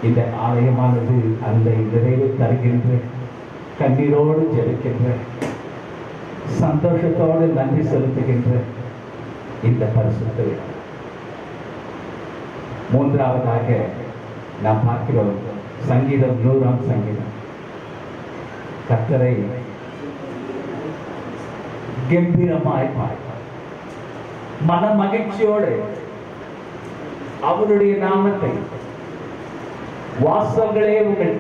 இந்த ஆலயமானது அந்த நிறைவு தருகின்ற, கண்ணீரோடு ஜெபிக்கின்ற, சந்தோஷத்தோடு நன்றி செலுத்துகின்ற இந்த பரிசுத்த இடம். 3வதாக நாம் பார்க்கிறோம் சங்கீதம் 100ஆம் சங்கீதம். கர்த்தரை கம்பீரமாய் பார்ப்பார், மன மகிழ்ச்சியோடு அவருடைய நாமத்தை, வாசல்களே உங்கள்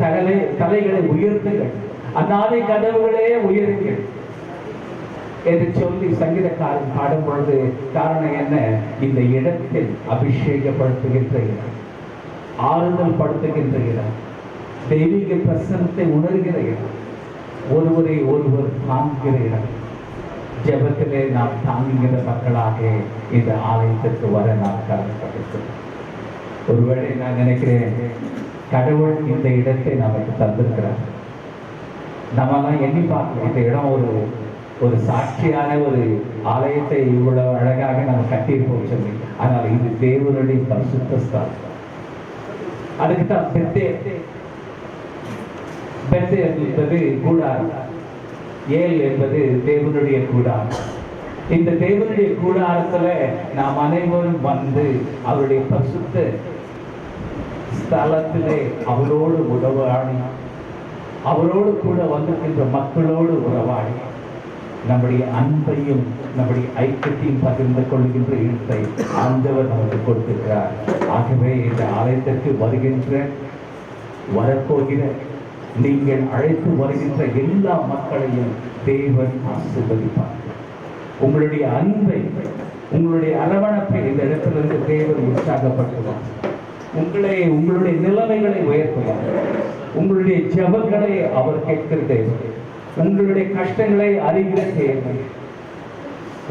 தலைகளை உயர்த்துங்கள், அநாதை கதவுகளே உயருங்கள் என்று சொல்லி சங்கீதக்காரன் பாடும் பொழுது காரணம் என்ன? இந்த இடத்தில் அபிஷேகப்படுத்துகின்ற இடம், ஆறுதல் படுத்துகின்ற இடம், தெய்வீக பிரசன்னத்தை உணர்கிற இடம், ஒருவரை ஒருவர் தாங்குகிற இடம். ஜெபத்திலே நாம் தாங்குகிற மக்களாக இந்த ஆலயத்திற்கு வர நாம் கடமைப்பட்டிருக்கிறோம். ஒருவேளை நான் நினைக்கிறேன், கடவுள் இந்த இடத்தை நமக்கு தந்திருக்கிறார். நம்மெல்லாம் எண்ணி பார்க்கணும், இந்த இடம் ஒரு சாட்சியான ஒரு ஆலயத்தை இவ்வளவு அழகாக நம்ம கட்டியிருப்போம் சொல்லி. ஆனால் இது தேவனுடைய பரிசுத்த ஸ்தலம். அதுக்கு தான் பெத்தேல் என்பது கூடாரம், ஏல் என்பது தேவனுடைய கூடாரம். இந்த தேவனுடைய கூடாரத்துல நாம் அனைவரும் வந்து அவருடைய பரிசுத்த ஸ்தலத்திலே அவரோடு உறவாடி, அவரோடு கூட வந்திருக்கின்ற மக்களோடு உறவாடி நம்முடைய அன்பையும் நம்முடைய ஐக்கியத்தையும் பகிர்ந்து கொள்கின்ற இடத்தை ஆண்டவர் நமக்கு கொடுத்திருக்கிறார். ஆகவே இந்த ஆலயத்திற்கு வருகின்ற, வரப்போகிற, நீங்கள் அழைத்து வருகின்ற எல்லா மக்களையும் தேவன் ஆசீர்வதிப்பார். உங்களுடைய அன்பை, உங்களுடைய அரவணைப்பை இந்த இடத்திலிருந்து தேவன் உற்சாகப்படுத்துவார். உங்களுடைய நிலைமைகளை உயர்த்துவார். உங்களுடைய ஜெபங்களை அவர் கேட்கிற தேவன். உங்களுடைய கஷ்டங்களை அறிகிற தேவன்,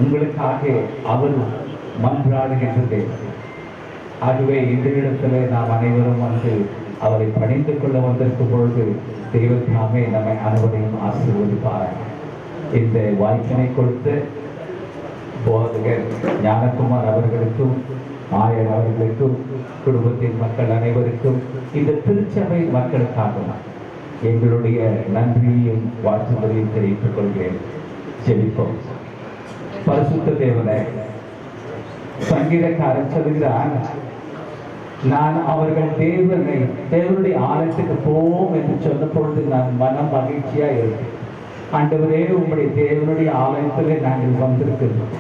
உங்களுக்காக அவர் மன்றாடுகின்ற தேவன். ஆகவே இந்த இடத்துல நாம் அனைவரும் வந்து அவரை பணிந்து கொள்ள வந்திருக்கும் பொழுது தேவன் தாமே நம்மை அனைவரையும் ஆசீர்வதிப்பாராக. இந்த வாய்ப்பினை கொடுத்த போதகர் ஞானகுமார் அவர்களுக்கும், ஆயர் அவர்களுக்கும், குடும்பத்தின் மக்கள் அனைவருக்கும், இந்த திருச்சபை மக்களுக்காகவும் எங்களுடைய நன்றியையும் வாழ்த்துதலையும் தெரிவித்துக் கொள்கிறேன். ஜெபிப்போம். பரிசுத்த தேவனே, சங்கீதக்காரன் சொல்கிறான், நான் அவர்கள் தேவனுடைய ஆலயத்துக்கு போவோம் என்று சொன்ன பொழுது நான் மனம் மகிழ்ச்சியா இருக்கேன். ஆண்டவரே, உங்களுடைய தேவனுடைய ஆலயத்திலே நாங்கள் வந்திருக்கிறோம்.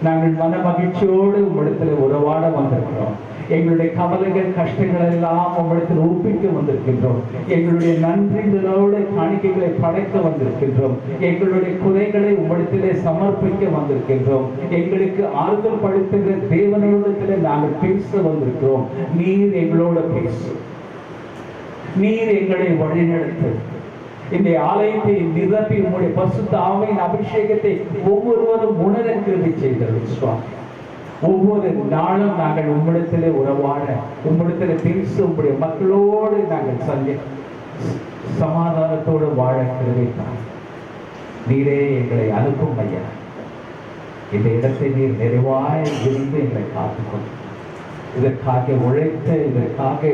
நாங்கள் மன மகிழ்ச்சியோடு உங்களிடத்தில் உறவாட வந்திருக்கிறோம். எங்களுடைய கவலைகள் கஷ்டங்கள் எல்லாம் உங்களிடத்தில் ஒப்பிக்க வந்திருக்கின்றோம். எங்களுடைய நன்றிகளோடு காணிக்கைகளை படைக்க வந்திருக்கின்றோம். எங்களுடைய குறைகளை உங்களிடத்திலே சமர்ப்பிக்க வந்திருக்கின்றோம். எங்களுக்கு ஆறுதல் படுத்துகிற தேவனிடத்திலே நாங்கள் பேச வந்திருக்கிறோம். நீர் எங்களோட பேசு, நீர் எங்களை வழிநடத்து. இந்த ஆலயத்தை நிரப்பி உங்களுடைய பரிசுத்த ஆவியின் அபிஷேகத்தை ஒவ்வொருவரும் உணர கிருபை செய்தருளும் சுவாமி. ஒவ்வொரு நாளும் நாங்கள் உம்மிடத்திலே உறவாட, உம்மிடத்திலே பேச, உங்களுடைய மக்களோடு நாங்கள் சமாதானத்தோடு வாழ கிருபை தான். நீரே எங்களை அனுப்பும் ஐயா. இந்த இடத்தை நீர் நிறைவாய் இருந்து எங்களை காத்துக்கொள். இதற்காக உழைத்த, இதற்காக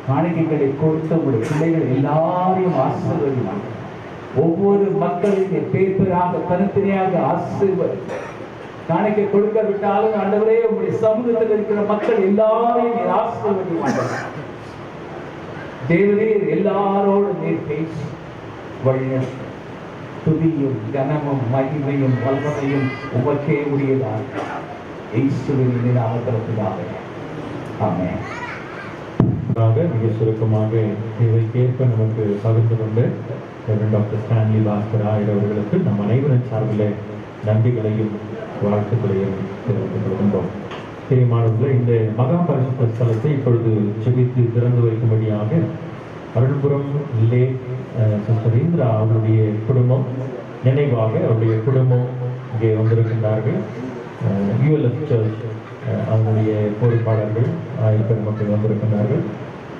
காணிக்கைகளை கொடுத்த உங்களுடைய பிள்ளைகள் எல்லாரையும் ஆசீர்வதிப்பாங்க. ஒவ்வொரு மக்களின் பேப்பராக தனித்தனியாக ஆசீர்வதி. காணிக்கை கொடுக்க விட்டாலும் ஆண்டவரே, உங்களுடைய சமூகத்தில் இருக்கிற மக்கள் எல்லாரையும் நீர் ஆசீர்வதிப்பாங்க. தேவனே, எல்லாரோடு நீர் பேசி வழிநடத்து. துதியும் கனமும் மகிமையும் வல்லமையும் உமக்கே உரியதாக இயேசுவின் நாமத்திற்காக ஆமென். மிக சுருக்கமாக இவைக்கேற்ப நமக்கு பகிர்ந்து கொண்டு டாக்டர் ஸ்டான்லி பாஸ்கர் ஆயர் அவர்களுக்கு நம் அனைவரின் சார்பில் நன்றிகளையும் வாழ்த்துக்களையும் தெரிவித்துக் கொள்கின்றோம். பிரியமானவர்களே, இந்த மகா பரிசுத்த ஸ்தலத்தை இப்பொழுது செபித்து திறந்து வைக்கும்படியாக அருள்புரம் சிஸ்டர் இந்திரா அவருடைய குடும்பம் நினைவாக அவருடைய குடும்பம் இங்கே வந்திருக்கின்றார்கள். யூஎல்எஃப் சர்ச் அவருடைய பொறுப்பாளர்கள் ஆயிரம் பெருமக்கள் வந்திருக்கிறார்கள்.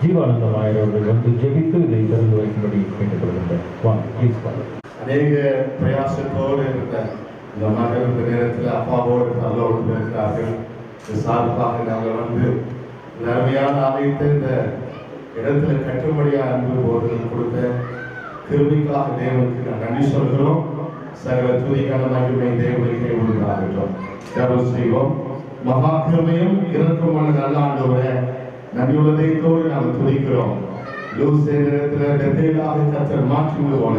ஜீவானந்தம் ஆயர் அவர்கள் வந்து ஜெபித்து இதை திறந்து வைக்கும்படி கேட்டுக்கொள்கின்றனர். அநேக பிரயாசத்தோடு இருந்த இந்த மகள் இந்த நேரத்தில் அப்பாவோடு தள்ளோடு இருக்கிறார்கள். சார்பாக நாங்கள் வந்து இந்த அருமையான ஆலயத்தை இந்த இடத்துல கட்டும்படியாக அன்பு போர்கள் கொடுத்த கிருபைக்காக தேவனுக்கு நான் நன்றி சொல்கிறோம். சகல துதிக்கான மகிமை தேவனுக்கே உண்டாகட்டும். ஜெபம் செய்வோம். மகா கிருபையும் இறக்கும் உள்ள நல்ல ஆண்டவரே, நன்றியுள்ளதைத்தோடு நாங்கள் துதிக்கிறோம். லூசே நேரத்தில் பெத்தேலாக கர்த்தர் மாற்றுவது போல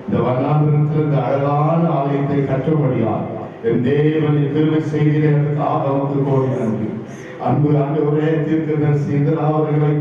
இந்த வண்ணாந்திரத்தில் இந்த அழகான ஆலயத்தை கட்டும்படியார் என் தேவனின் கிருபை செய்கிறதற்காக வந்து கோடி நன்றி. அன்பு ஆண்டவரே, தீர்க்கதரிசி இந்திரா அவர்களை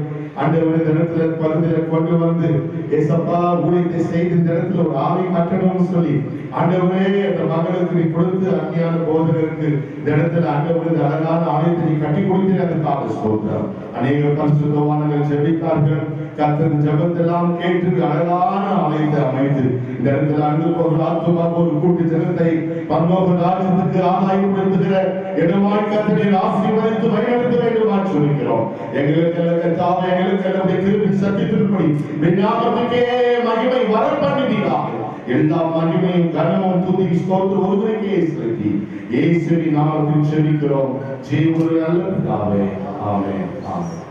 ஆண்டவரே இந்த இடத்துல பகுதியில கொண்டு வந்து ஏசப்பா ஊழியத்தை செய்து இந்த இடத்துல ஒரு ஆவி கட்டணும்னு சொல்லி ஆண்டவரே அந்த மகளுக்கு நீ கொடுத்து அந்நியான போதகருக்கு இந்த இடத்துல ஆண்டவரே இந்த அழகான ஆலயத்தை நீ கட்டி கொடுக்கிறதுக்காக ஸ்தோத்திரம். அநேக பரிசுத்தவான்கள் ஜெபித்தார்கள். கர்த்தர் ஜெபத்தெல்லாம் கேட்டு அழகான ஆலயத்தை அமைத்து இந்த இடத்துல அன்பு போகிற ஆத்துமாக்கு ஒரு கூட்டு ஜனத்தை பரலோக ராஜ்யத்துக்கு ஆதாயப்படுத்துகிற இடமாய் கர்த்தரை ஆசீர்வதித்து வழிநடத்த வேண்டுமா சொல்கிறோம். எங்களுக்கு தாவே எங்களுக்கு திருப்பி சத்தியத்தின்படி விஞ்ஞானத்துக்கே மகிமை வர பண்ணுவீராக. எல்லா மகிமையும் கனமும் துதி ஸ்தோத்திரம் ஒருவருக்கே செலுத்தி இயேசுவின் நாமத்தில் ஜெபிக்கிறோம். ஜீவனுள்ள நல்ல பிதாவே, ஆமென். ஆமென்.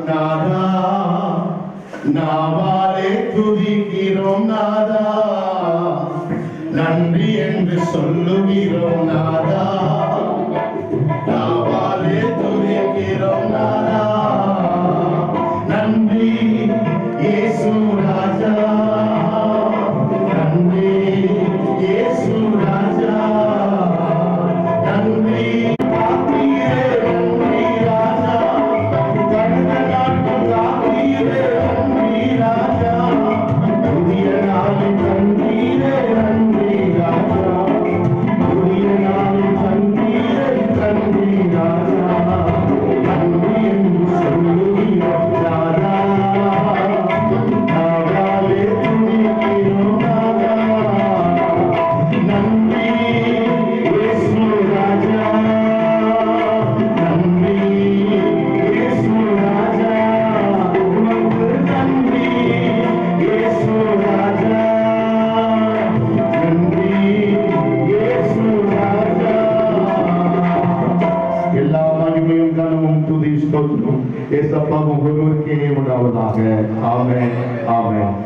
நாதா நாவாலே துதிக்கிறோம் நாதா, நன்றி என்று சொல்லுகிறோம் நாதா, நாவாலே துதிக்கிறோம் நாதா, நன்றி இயேசு ராஜா, நன்றி இயேசு ராஜா, நன்றி Thank you. ஏசப்பா ஒவ்வொருவருக்கே உண்டாவதாக. ஆமென், ஆமென்.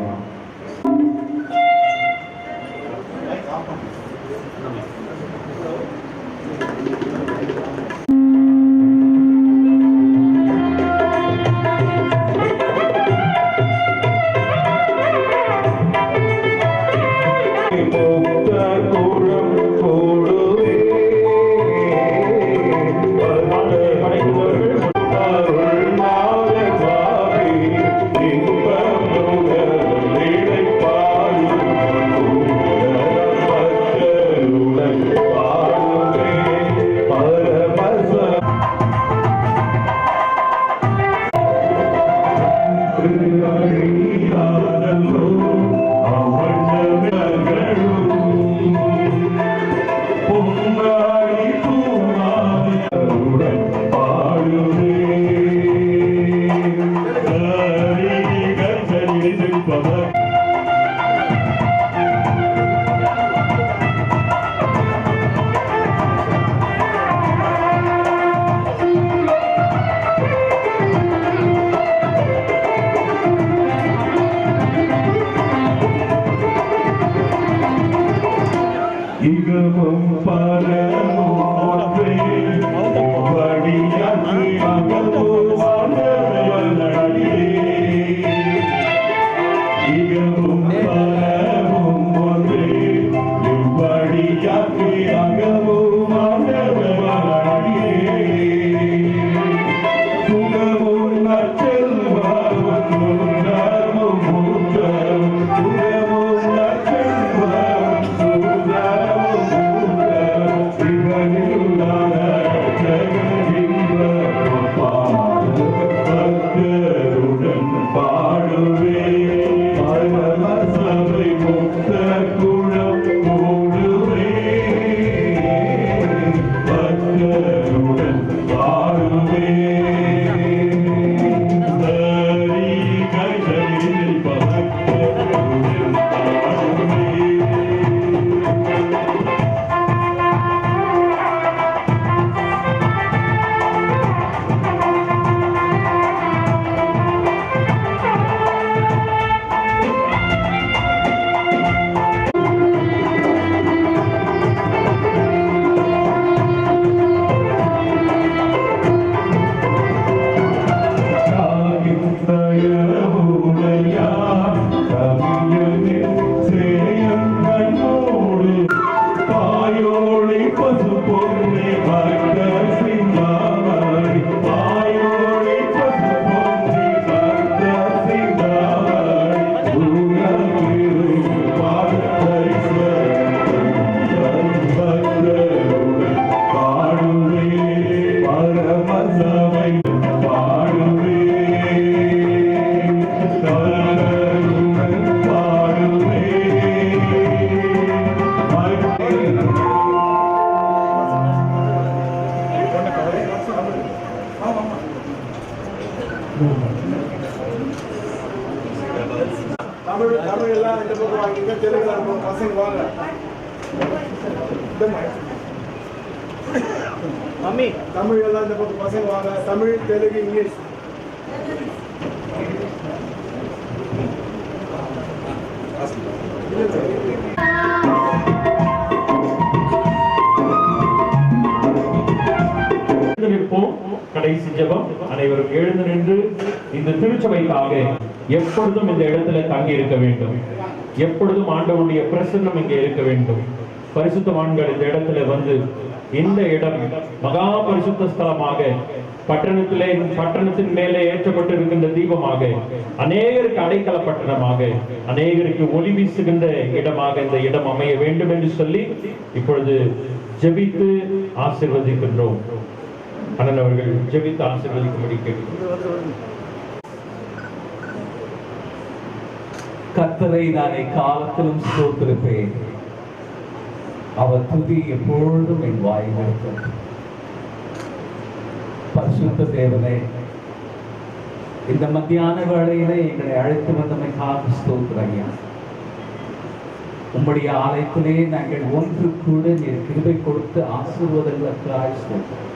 தமிழ் எல்லாம் இந்த பக்கம் வாங்கிங்க, தெலுங்கு பசங்க வாங்க. மம்மி தமிழ் எல்லாம் இந்த பக்கம் பசங்க வாங்க. தமிழ், தெலுங்கு, இங்கிலீஷ். கடைசி ஜெபம். அனைவரும் எழுந்து நின்று இந்த திருச்சபைக்காக எப்பொழுதும் இந்த இடத்துல தங்கி இருக்க வேண்டும். எப்பொழுதும் ஆண்டவருடைய பிரசன்னம் இங்கே இருக்க வேண்டும். பரிசுத்தவான்கள் இந்த இடத்துல வந்து இந்த இடம் மகா பரிசுத்த ஸ்தலமாக பட்டணத்தின் மேலே ஏற்றப்பட்டிருக்கின்ற தீபமாக, அநேகருக்கு அடைக்கல பட்டணமாக, அநேகருக்கு ஒளி வீசுகின்ற இடமாக இந்த இடம் அமைய வேண்டும் என்று சொல்லி இப்பொழுது ஜெபித்து ஆசீர்வதிக்கின்றோம். அண்ணன் அவர்கள் ஜெபித்து ஆசீர்வதிக்கும்படி கேட்கிறோம். கர்த்தரை நான் காலத்திலும் ஸ்தோத்திரிப்பேன். அவர் துதி எப்பொழுதும் என் வாயில் இருக்கும். பரிசுத்த தேவனே, இந்த மத்தியான வேளையிலே எங்களை அழைத்து வந்தமைக்காக ஸ்தோத்திரம் ஐயா. உம்முடைய ஆலயத்திலே நாங்கள் ஒன்று கூட நீர் கிருபை கொடுத்து ஆசீர்வாதங்களுக்காக ஸ்தோத்திரம்.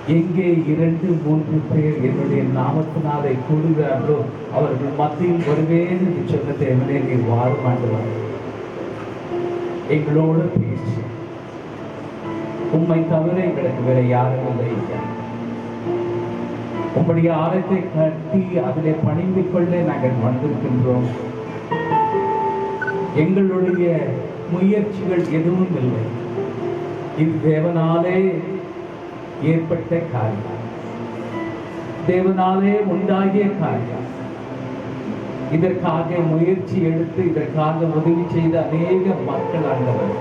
எங்கே 2-3 பேர் என்னுடைய நாமத்தினாலே கூடுகிறார்களோ அவர்கள் மத்தியில் வருவேன் என்று சொன்ன தேவனே, நீர் வாரும் ஆண்டவர். எங்களோடு பேசி உம்மை தவிர எங்களுக்கு வேற யாரும் இல்லை. உம்முடைய ஆலயத்தை கட்டி அதிலே பணிந்து கொள்ள நாங்கள் வந்திருக்கின்றோம். எங்களுடைய முயற்சிகள் எதுவும் இல்லை. இது தேவனாலே ஏற்பட்ட காரியம், தேவனாலே உண்டாகிய காரியம். இதற்காக முயற்சி எடுத்து இதற்காக உதவி செய்த அநேக மக்கள் ஆண்டவர்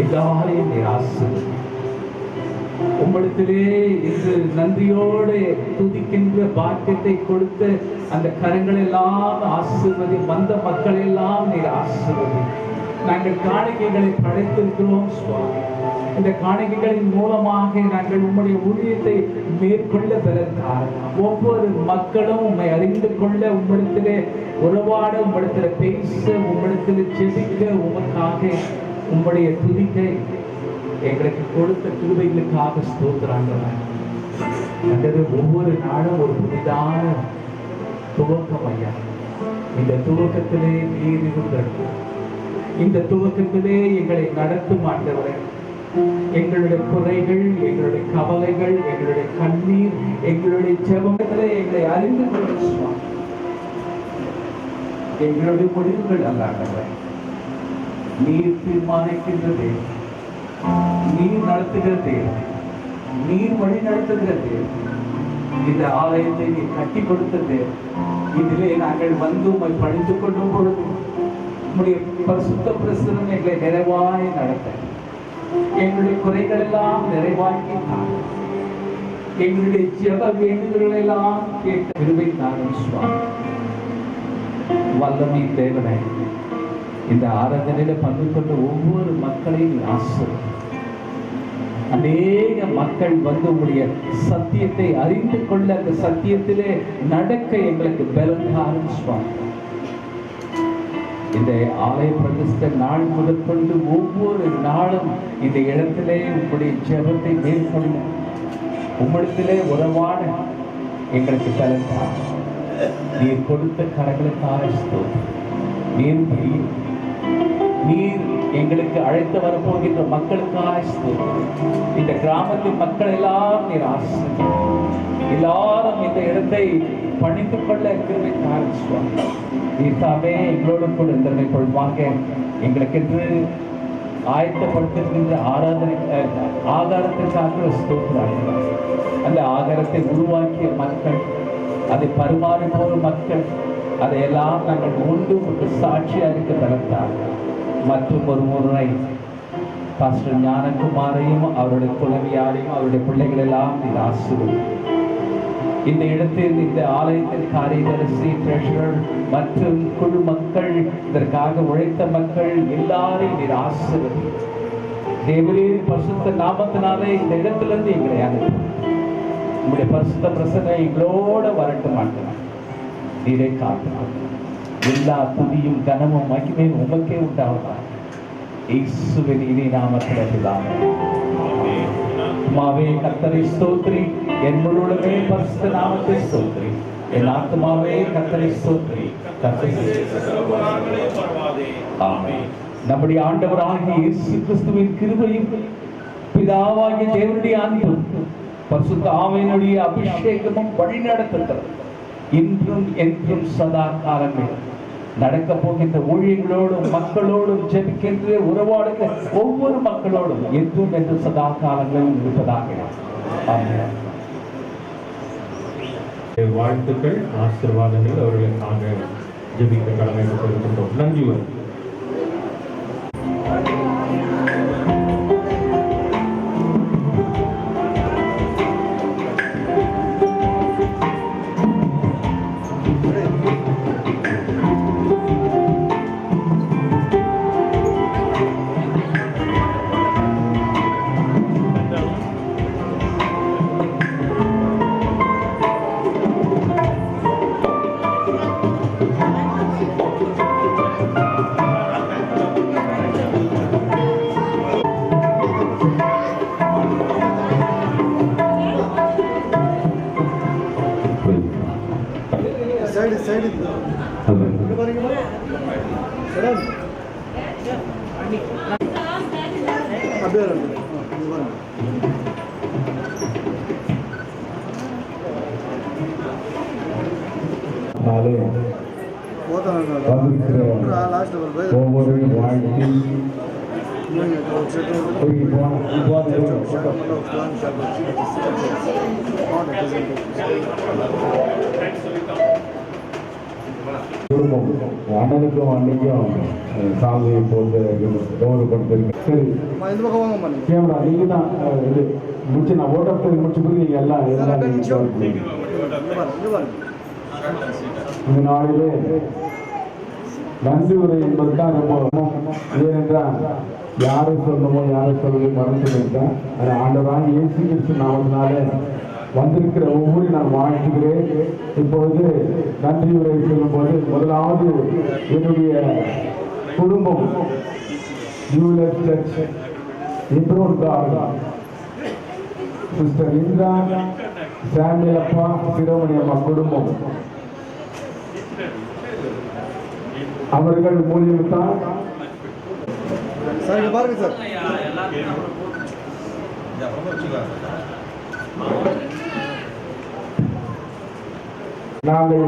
எல்லாரையும் ஆசீர்வதி. உம்மிடத்திலே இன்று நன்றியோடு துதிக்கின்ற பாக்கியத்தை கொடுத்து அந்த கரங்கள் எல்லாம் ஆசீர்வதி. வந்த மக்கள் எல்லாம் நீர் ஆசீர்வதி. நாங்கள் காணிக்கைகளை படைத்திருக்கிறோம் சுவாமி. இந்த காணிக்கைகளின் மூலமாக நாங்கள் உம்முடைய ஊழியத்தை மேற்கொள்ள பெறுகிறார். ஒவ்வொரு மக்களும் உம்மை அறிந்து கொள்ள, உம்மிடத்திலே உறவாட, உம்மிடத்திலே பேச, உம்மிடத்திலே ஜெபிக்க, உமக்காக உம்முடைய துதிக்கை எங்களுக்கு கொடுத்த கிருபைகளுக்காக ஸ்தோத்திராங்க. ஒவ்வொரு நாளும் ஒரு புதிதான துவக்கம் ஐயா. இந்த துவக்கத்திலே நீர் இருந்தது. இந்த துவக்கத்திலே எங்களை நடத்தும் ஆண்டவரே. எங்களுடைய குறைகள், எங்களுடைய கவலைகள், எங்களுடைய கண்ணீர், எங்களுடைய ஜெபத்திலே எங்களை அறிந்து கொள்ள எங்களுடைய முடிவுகள் அல்லாதவரை நீர் தீர்மானிக்கின்றது, நீர் நடத்துகிறது, நீர் வழி நடத்துகிறது. இந்த ஆலயத்தை நீர் கட்டி கொடுத்தது. இதிலே நாங்கள் வந்து உம்மை பணிந்து கொள்ளும் பொழுது உம்முடைய பரிசுத்த பிரசனம் எங்களை நிறைவாய் நடத்த, எங்களுடைய குறைகள் எல்லாம் நிறைவாக்கி எங்களுடைய ஜெப வேண்டுதல்கள் எல்லாம் கேட்ட கிருபை நாங்கள் சுவாமி. வல்லமை தேவனை இந்த ஆராதனையில பங்கு கொண்ட ஒவ்வொரு மக்களையும் ஆசீர்வதி. அநேக மக்கள் வந்து உங்களுடைய சத்தியத்தை அறிந்து கொள்ள, அந்த சத்தியத்திலே நடக்க எங்களுக்கு பலன் சுவாமி. இந்த ஆலய பிரதிஷ்ட நாள் முதற்கொண்டு ஒவ்வொரு நாளும் இந்த இடத்திலே உங்களுடைய ஜெபத்தை மேற்கொள்ள, உம்மிடத்திலே உறவாட எங்களுக்கு பலன். நீர் கொடுத்த கரங்களுக்காக ஸ்தோத்திரம். நீர் எங்களுக்கு அழைத்து வரப்போகின்ற மக்களுக்காக ஸ்தோத்திரம். இந்த கிராமத்தின் மக்கள் எல்லாம் நீர் ஆசீர்வதி. எல்லாரும் இந்த இடத்தை பணிந்து கொள்ள கிருபை சுவாமி. நீர்தாமே எங்களோடு கூட இருந்ததை கொள்வாங்க. எங்களுக்கென்று ஆயத்தப்படுத்துகின்ற ஆராதனை ஆகாரத்திற்காக ஸ்தோத்திரம். அந்த ஆகாரத்தை உருவாக்கிய மக்கள், அதை பரிமாறி போகும் மக்கள், அதையெல்லாம் நாங்கள் உண்டு சாட்சியாக இருக்க தரத்தார். மற்றும் ஒரு முறை பாஸ்டர் ஞானகுமாரையும் அவருடைய துணைவியாரையும் அவருடைய பிள்ளைகள் எல்லாம் நீர் ஆசீர்வதி. இந்த இடத்தில் இந்த ஆலயத்தின் காரியதரிசி, ட்ரெஷரர் மற்றும் குழு மக்கள், இதற்காக உழைத்த மக்கள் எல்லாரையும் நீர் ஆசீர்வதி. தேவரீர் பரிசுத்த நாமத்தினாலே இந்த இடத்திலிருந்து எங்களை அனுப்பி உங்களுடைய பரிசுத்த பிரசனை எங்களோட வரட்டும் மாட்டோம். நீரை காக்கலாம். எல்லா துதியும் கனமும் மகிமையும் உமக்கே உண்டாவதா. இயேசுவின் இனி நாமத்தில் பிதாவே. ஆத்மாவே கர்த்தரை ஸ்தோத்திரி, என் முழுவதுமே பரிசுத்த நாமத்தை ஸ்தோத்திரி. என் ஆத்மாவே கர்த்தரை ஸ்தோத்திரி. ஆமென். நம்முடைய ஆண்டவராகிய இயேசு கிறிஸ்துவின் கிருபையும் பிதாவாகிய தேவனுடைய அன்பும் பரிசுத்த ஆவியினுடைய அபிஷேகமும் வழிநடத்துகிறது இன்றும் என்றும் சதா காலங்கள். நடக்க போகின்ற ஊழியர்களோடும் மக்களோடும் ஜெபிக்கின்ற உறவாடுகிற ஒவ்வொரு மக்களோடும் என்றும் என்று சதா காலங்களும் இருப்பதாக. ஆமென். வாழ்த்துக்கள், ஆசீர்வாதங்கள் அவர்களுக்காக ஜெபிக்க கடமைப்பட்டிருக்கின்றோம். நன்றி. அப்படியே இங்க பாருங்க. ஒவ்வொரு வாழ்க்கை அண்ணனுக்கும் அன்னைக்கும் சாமியை போட்டு கௌரவப்படுத்திருக்கு. சரி இந்த பக்கம் வாங்க பண்ணி கேமரா நீங்க தான் இது முடிச்சு நான் ஓட்டத்துக்கு முடிச்சு போது நீங்க எல்லாம் இந்த நாளிலே நன்றி உரை என்பதுதான் ரொம்ப ஏனென்றால் யாரை சொல்லணுமோ யாரை சொல்லவே மறந்து விட்டேன். அது ஆண்டவராக இயேசு கிறிஸ்து நாமத்தினால வந்திருக்கிற ஒவ்வொரு நான் வாழ்த்துகிறேன். இப்பொழுது நன்றி உரை சொல்லும் போது முதலாவது என்னுடைய குடும்பம் யூஎஸ் சர்ச் சிஸ்டர் இந்திரா சாமியல் அப்பா சிரோமணி அம்மா குடும்பம் அவர்கள் மூலியம்தான் சார் இங்க பாருங்க சார். நாங்கள்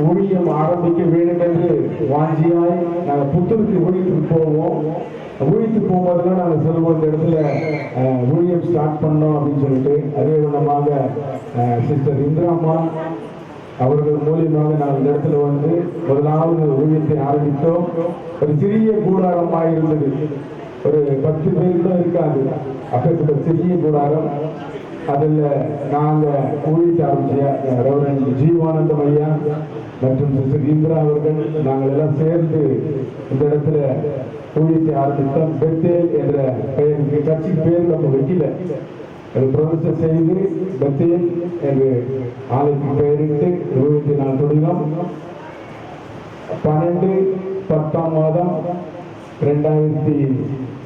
ஊழியம் ஆரம்பிக்க வேண்டும் என்று வாஞ்சியாய் நாங்கள் புத்தூருக்கு ஊழியத்துக்கு போவோம். ஊழியத்துக்கு போகும்போதெல்லாம் நாங்கள் சொல்லுவோம் இந்த இடத்துல ஊழியம் ஸ்டார்ட் பண்ணோம் அப்படின்னு சொல்லிட்டு. அதே விதமாக சிஸ்டர் இந்திராமா அவர்கள் மூலியமாக நாங்கள் இந்த இடத்துல வந்து முதலாவது ஊழியத்தை ஆரம்பித்தோம். ஒரு சிறிய கூடாரமாக இருந்தது. ஒரு 10 பேர் தான் இருக்காது. அப்பேற்பட்ட சிறிய கூடாரம். அதில் நாங்கள் ஊழியத்தை ஆரம்பிச்ச ரெவரண்ட் ஜீவானந்தம் ஐயா மற்றும் சிஸ்டர் இந்திரா அவர்கள் நாங்கள் எல்லாம் சேர்ந்து இந்த இடத்துல ஊழியத்தை ஆரம்பித்தோம். பெத்தேல் என்ற பெயருக்கு கட்சி பேர் நம்ம வைக்கல, அது ப்ரொஃபஸர் செய்து பெத்தேல் என்று ஆலயத்துக்கு பெயரிட்டு ஊழியத்தை நான் தொடங்கினோம். 12/10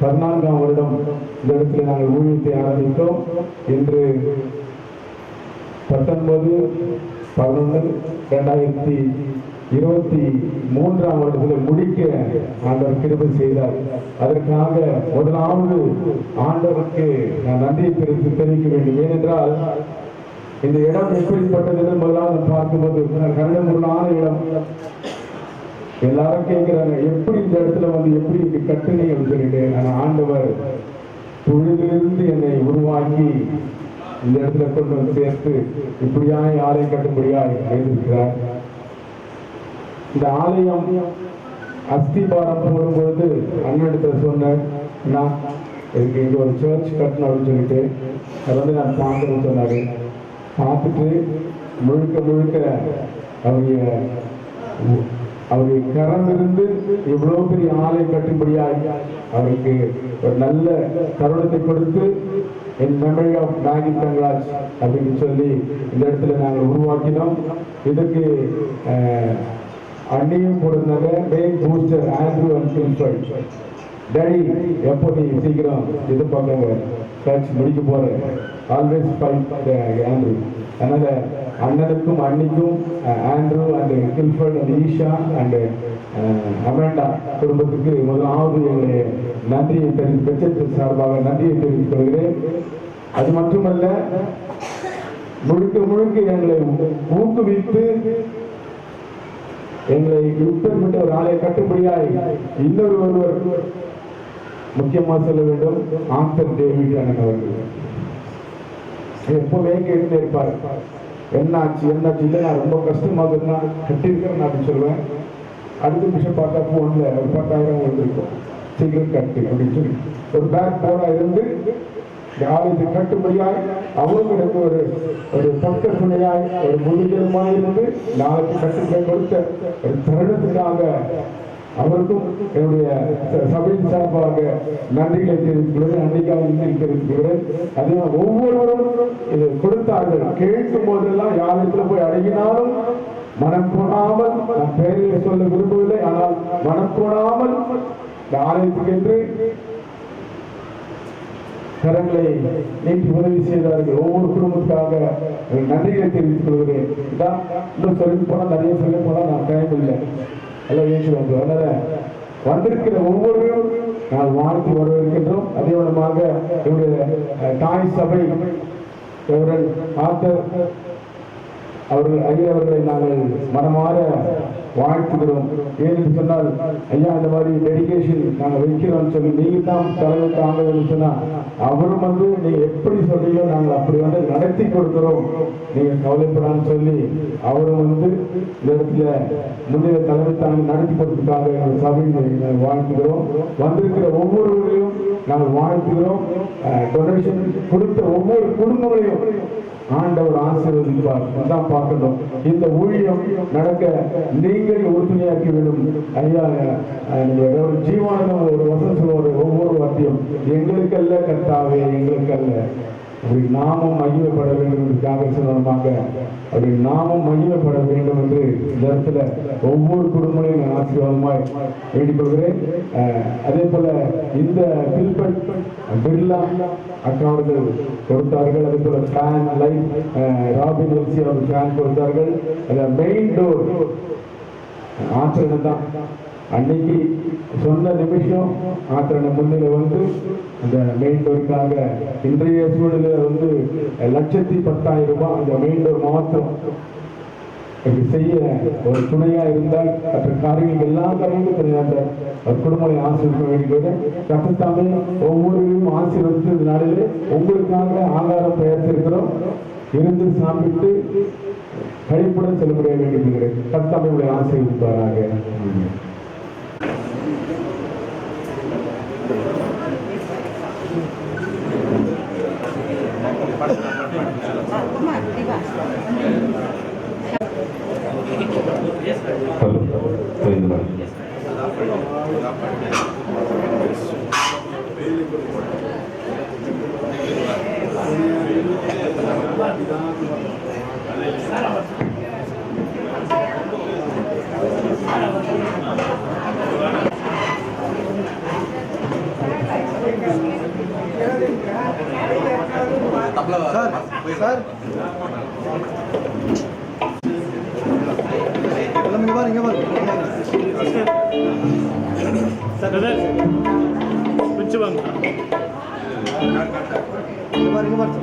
2014 வருடம் இந்த இடத்துல நாங்கள் ஊழியத்தை ஆரம்பித்தோம். இன்று 19/11/2023 வருடத்தில் முடிக்க ஆண்டவர் கிருபை செய்தார். அதற்காக முதலாவது ஆண்டவருக்கு நான் நன்றியை தெரிவிக்க வேண்டும். ஏனென்றால் இந்த இடம் எப்படிப்பட்டது முதலாவது பார்க்கும்போது கரடுமுரடான இடம். எல்லாரும் கேட்கிறாங்க எப்படி இந்த இடத்துல வந்து எப்படி இங்க கட்டுனீங்க அப்படின்னு சொல்லிட்டு. நான் ஆண்டவர் தொழிலிருந்து என்னை உருவாக்கி இந்த இடத்துல கொண்டு வந்து சேர்த்து இப்படியாய் ஆலயம் கட்டும்படியாய் எழுதியிருக்கிறார். இந்த ஆலயம் அஸ்திபாரம் போடும்பொழுது அண்ணனிடத்துல சொன்னேன், நான் எனக்கு இங்க ஒரு சர்ச் கட்டணும் அப்படின்னு சொல்லிட்டு. அதை வந்து நான் பார்க்கணும்னு சொன்னாரு. பார்த்துட்டு முழுக்க அவருடைய கரம் இருந்து இவ்வளவு பெரிய ஆலயம் கட்டும்படியாய் அவருக்கு ஒரு நல்ல தருணத்தை கொடுத்து என் மெமரி ஆஃப் நாகி தங்கராஜ் அப்படின்னு சொல்லி இந்த இடத்துல நாங்கள் உருவாக்கினோம். இதுக்கு அண்ணியும் கொடுத்தாங்க main booster Andrew and Guilford. Daddy எப்போ நீ சீக்கிரம் இது பண்ணுங்க, சர்ச் முடிக்க போறேன், ஆல்வேஸ் ஃபைட் ஆண்ட்ரூ. அதனால அண்ணனுக்கும் அன்னிக்கும் Andrew and Gilford and Isha and Amanda குடும்பத்துக்கு முதலாவது எங்களுடைய நன்றியை பெற்ற சார்பாக நன்றியை தெரிவித்துக் கொள்கிறேன். அது மட்டுமல்ல, முழுக்க எங்களை ஊக்குவித்து எங்களை உத்தரவிட்ட ஒரு ஆலய கட்டுப்படியாய் ஒருவர் முக்கியமாக சொல்ல வேண்டும், ஆங்கர் டேவிட் அண்ணன் அவர்கள். எப்பவுமே கேட்டு இருப்பார், என்னாச்சு இல்லை நான் ரொம்ப கஷ்டமாக இருந்தா கட்டியிருக்கிறேன் அப்படின்னு சொல்லுவேன். அடுத்த நிமிஷம் பார்த்தா போன்ல ஒரு 10,000 வந்திருக்கும், சீக்கிரம் கட்டு அப்படின்னு சொல்லி ஒரு பேக் போனா இருந்து ஆலயத்தை கட்டும்படியாய் அவங்களுக்கு ஒரு பக்க துணையாய் ஒரு முழுமையுமாய் இருந்து நாளைக்கு கட்டுப்பை கொடுத்த ஒரு தருணத்துக்காக அவருக்கும் என்னுடைய சபையின் சார்பாக நன்றிகளை தெரிவித்துள்ளது. நன்றிக்காக தெரிவித்துக்கிறேன். அதே ஒவ்வொருவரும் இது கொடுத்தார்கள். கேட்கும் போதெல்லாம் யாரிடத்துல போய் அடங்கினாலும் மனம் கோணாமல், நான் பெயர்களை சொல்ல விரும்பவில்லை, ஆனால் மனம் கோணாமல் இந்த ஆலயத்துக்கு என்று கரங்களை நீட்டி உதவி செய்தார்கள். ஒவ்வொரு குடும்பத்துக்காக நன்றிகளை தெரிவித்துக் கொள்கிறேன். இதான் இன்னும் சொல்லி போனால் நிறைய சொல்லி போனால் நான் டைம் இல்லை, எல்லாம் ஏற்றி வந்து. அதனால வந்திருக்கிற ஒவ்வொருவரும் நான் வாழ்த்து வரவேற்கின்றோம். அதே விதமாக என்னுடைய தாய் சபை ஆத்தர் அவர்கள் ஐயா அவர்களை நாங்கள் மனமாற வாழ்த்துகிறோம். ஏன்னு சொன்னால் ஐயா இந்த மாதிரி டெடிகேஷன் நாங்கள் வைக்கிறோம்னு சொல்லி நீங்க தான் தலைமை தாங்கன்னு சொன்னா அவரும் வந்து நீங்க எப்படி சொல்றீங்களோ நாங்கள் அப்படி வந்து நடத்தி கொடுக்கிறோம், நீங்க கவலைப்படான்னு சொல்லி அவரும் வந்து இந்த இடத்துல முன்னிலை தலைமை தாங்க நடத்தி கொடுத்ததுக்காக எங்கள் சபையை வாழ்த்துகிறோம். வந்திருக்கிற ஒவ்வொருவரையும் நாங்கள் வாழ்த்துகிறோம். டொனேஷன் கொடுத்த ஒவ்வொரு குடும்பங்களையும் ஆண்டவர் ஆசீர்வதிப்பார். தான் பார்க்கணும். இந்த ஊழியம் நடக்க நீங்கள் உறுதுணையாக்கி விடும். ஐயா ஜீவானந்தம் ஒரு வசனம் சொல்லுவார், ஒவ்வொரு வார்த்தையும் எங்களுக்கல்ல கர்த்தாவே எங்களுக்கல்ல, அப்படி நாமும் மகிமைப்பட வேண்டும் என்று சொன்னமாக அப்படி நாமும் மகிமைப்பட வேண்டும் என்று இந்த இடத்துல ஒவ்வொரு குடும்பங்களையும் நான் ஆசீர்வாதமாய் வேண்டிக் கொள்கிறேன். அதே போல இந்த பிர்லா அக்கா அவர்கள் கொடுத்தார்கள். அதே போல ஃபேன் லைட் ராபின் எல்சி அவர்கள் ஃபேன் கொடுத்தார்கள். மெயின் டோர் ஆத்திரன் தான் அன்னைக்கு சொன்ன நிமிஷம் ஆத்திரன் முன்னிலை வந்து அந்த மெயின் டோருக்காக இன்றைய சூழலில் வந்து 1,10,000 ரூபாய் அந்த மெயின் டோர் மாத்திரம் இப்படி செய்ய ஒரு துணையா இருந்தால் மற்ற காரியங்கள் எல்லா காரியங்களும் தெரியாத ஒரு குடும்பங்களை ஆசீர்வதிக்க வேண்டியது. கத்தத்தாமே ஒவ்வொருவரையும் ஆசீர்வதித்து இந்த நாளிலே உங்களுக்காக ஆகாரம் தயாரித்திருக்கிறோம். இருந்து சாப்பிட்டு கழிப்புடன் செல்லுபடியாக வேண்டியிருக்கிறேன். கத்தத்தாமே உங்களை ஆசீர்வதிப்பாராக. சார் இங்கே பாரு இங்கே பாரு பிடிச்சு வாங்க இங்கே பாரு இங்கே பாரு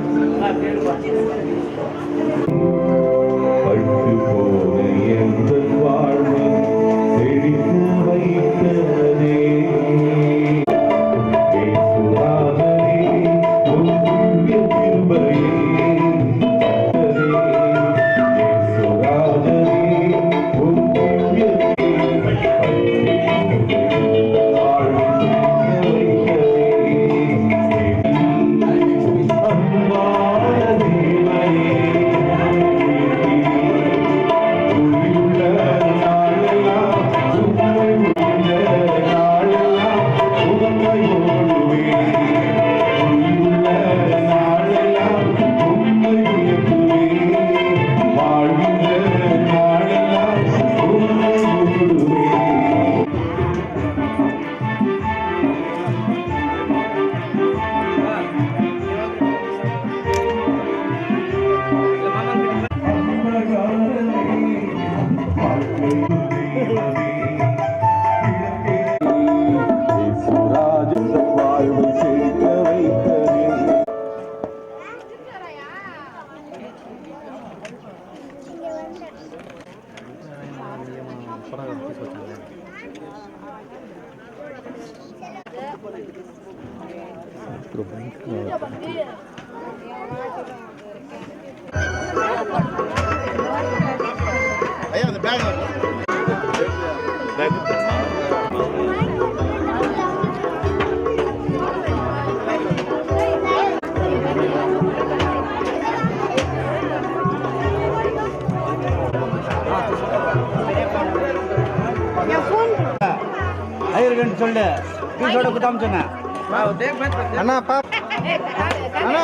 ஐயா அந்த பேக் ஐயர்கன்னு சொல்லு பீஸோட குத்தாம சொன்னேன் அண்ணா பா அண்ணா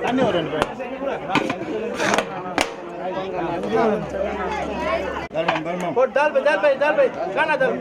தண்ணி ஒரு 2 பேர் दाल पे खाना दाल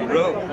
Bro.